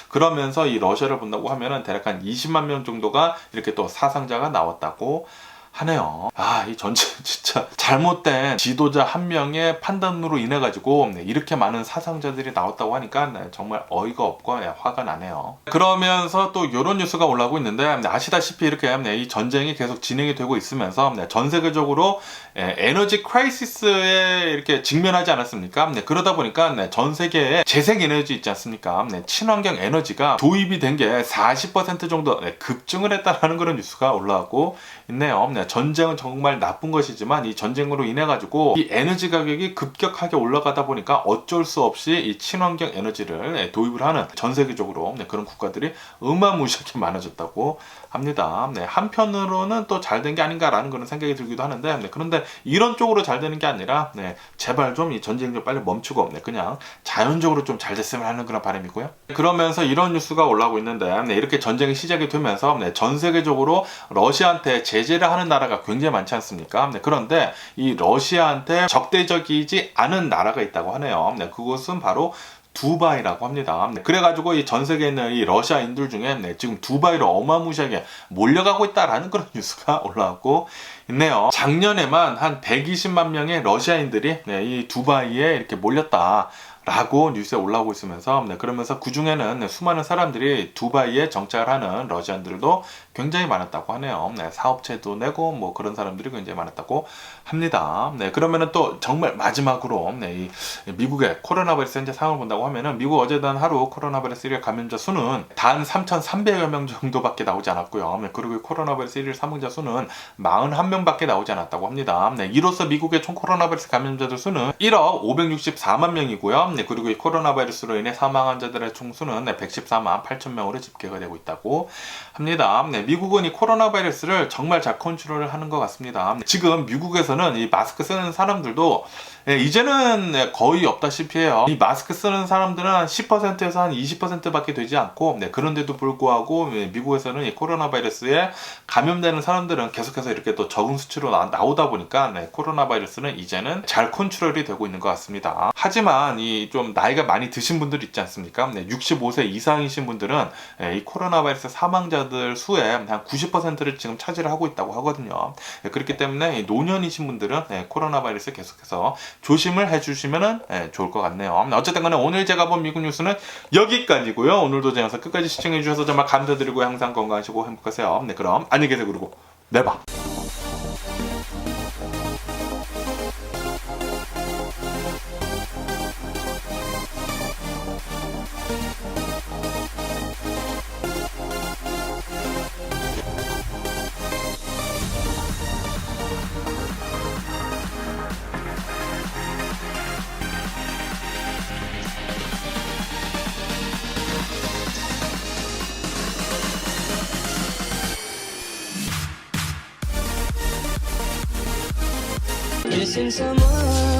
그러면서 이 러시아를 본다고 하면은 대략 한 20만 명 정도가 이렇게 또 사상자가 나왔다고 하네요. 이 전쟁 진짜 잘못된 지도자 한 명의 판단으로 인해 가지고 이렇게 많은 사상자들이 나왔다고 하니까 정말 어이가 없고 화가 나네요. 그러면서 또 이런 뉴스가 올라오고 있는데, 아시다시피 이렇게 이 전쟁이 계속 진행이 되고 있으면서 전 세계적으로 에너지 크라이시스에 이렇게 직면하지 않았습니까? 그러다 보니까 전 세계에 재생에너지 있지 않습니까? 친환경 에너지가 도입이 된 게 40% 정도 급증을 했다는 그런 뉴스가 올라오고 있네요. 전쟁은 정말 나쁜 것이지만 이 전쟁으로 인해 가지고 이 에너지 가격이 급격하게 올라가다 보니까 어쩔 수 없이 이 친환경 에너지를 도입을 하는 전 세계적으로 그런 국가들이 어마무시하게 많아졌다고 합니다. 한편으로는 또 잘 된 게 아닌가라는 그런 생각이 들기도 하는데, 그런데 이런 쪽으로 잘 되는 게 아니라 제발 좀 이 전쟁 좀 빨리 멈추고 그냥 자연적으로 좀 잘 됐으면 하는 그런 바람이고요. 그러면서 이런 뉴스가 올라오고 있는데, 이렇게 전쟁이 시작이 되면서 전 세계적으로 러시아한테 제재를 하는 나라가 굉장히 많지 않습니까? 그런데 이 러시아한테 적대적이지 않은 나라가 있다고 하네요. 그것은 바로 두바이라고 합니다. 그래가지고 이 전 세계에 있는 이 러시아인들 중에 지금 두바이로 어마무시하게 몰려가고 있다라는 그런 뉴스가 올라오고 있네요. 작년에만 한 120만 명의 러시아인들이 이 두바이에 이렇게 몰렸다 라고 뉴스에 올라오고 있으면서 그러면서 그 중에는 수많은 사람들이 두바이에 정착을 하는 러시안들도 굉장히 많았다고 하네요. 사업체도 내고 뭐 그런 사람들이 굉장히 많았다고 합니다. 그러면은 또 정말 마지막으로 이 미국의 코로나 바이러스 현재 상황을 본다고 하면은 미국 어제 단 하루 코로나 바이러스 1일 감염자 수는 단 3,300여 명 정도밖에 나오지 않았고요. 그리고 코로나 바이러스 1일 사망자 수는 41명밖에 나오지 않았다고 합니다. 이로써 미국의 총 코로나 바이러스 감염자들 수는 1억 564만 명이고요. 그리고 이 코로나 바이러스로 인해 사망한 자들의 총수는 114만 8천 명으로 집계가 되고 있다고 합니다. 미국은 이 코로나 바이러스를 정말 잘 컨트롤을 하는 것 같습니다. 지금 미국에서는 이 마스크 쓰는 사람들도 이제는 거의 없다시피 해요. 이 마스크 쓰는 사람들은 한 10%에서 한 20%밖에 되지 않고 그런데도 불구하고 미국에서는 이 코로나 바이러스에 감염되는 사람들은 계속해서 이렇게 또 적은 수치로 나오다 보니까 코로나 바이러스는 이제는 잘 컨트롤이 되고 있는 것 같습니다. 하지만 이 좀 나이가 많이 드신 분들 있지 않습니까? 65세 이상이신 분들은 이 코로나 바이러스 사망자들 수의 한 90%를 지금 차지를 하고 있다고 하거든요. 그렇기 때문에 노년이신 분들은 코로나 바이러스 계속해서 조심을 해주시면 좋을 것 같네요. 어쨌든 간에 오늘 제가 본 미국 뉴스는 여기까지고요. 오늘도 제 영상 끝까지 시청해 주셔서 정말 감사드리고 항상 건강하시고 행복하세요. 그럼 안녕히 계세요. 그리고 네 봐. Missing someone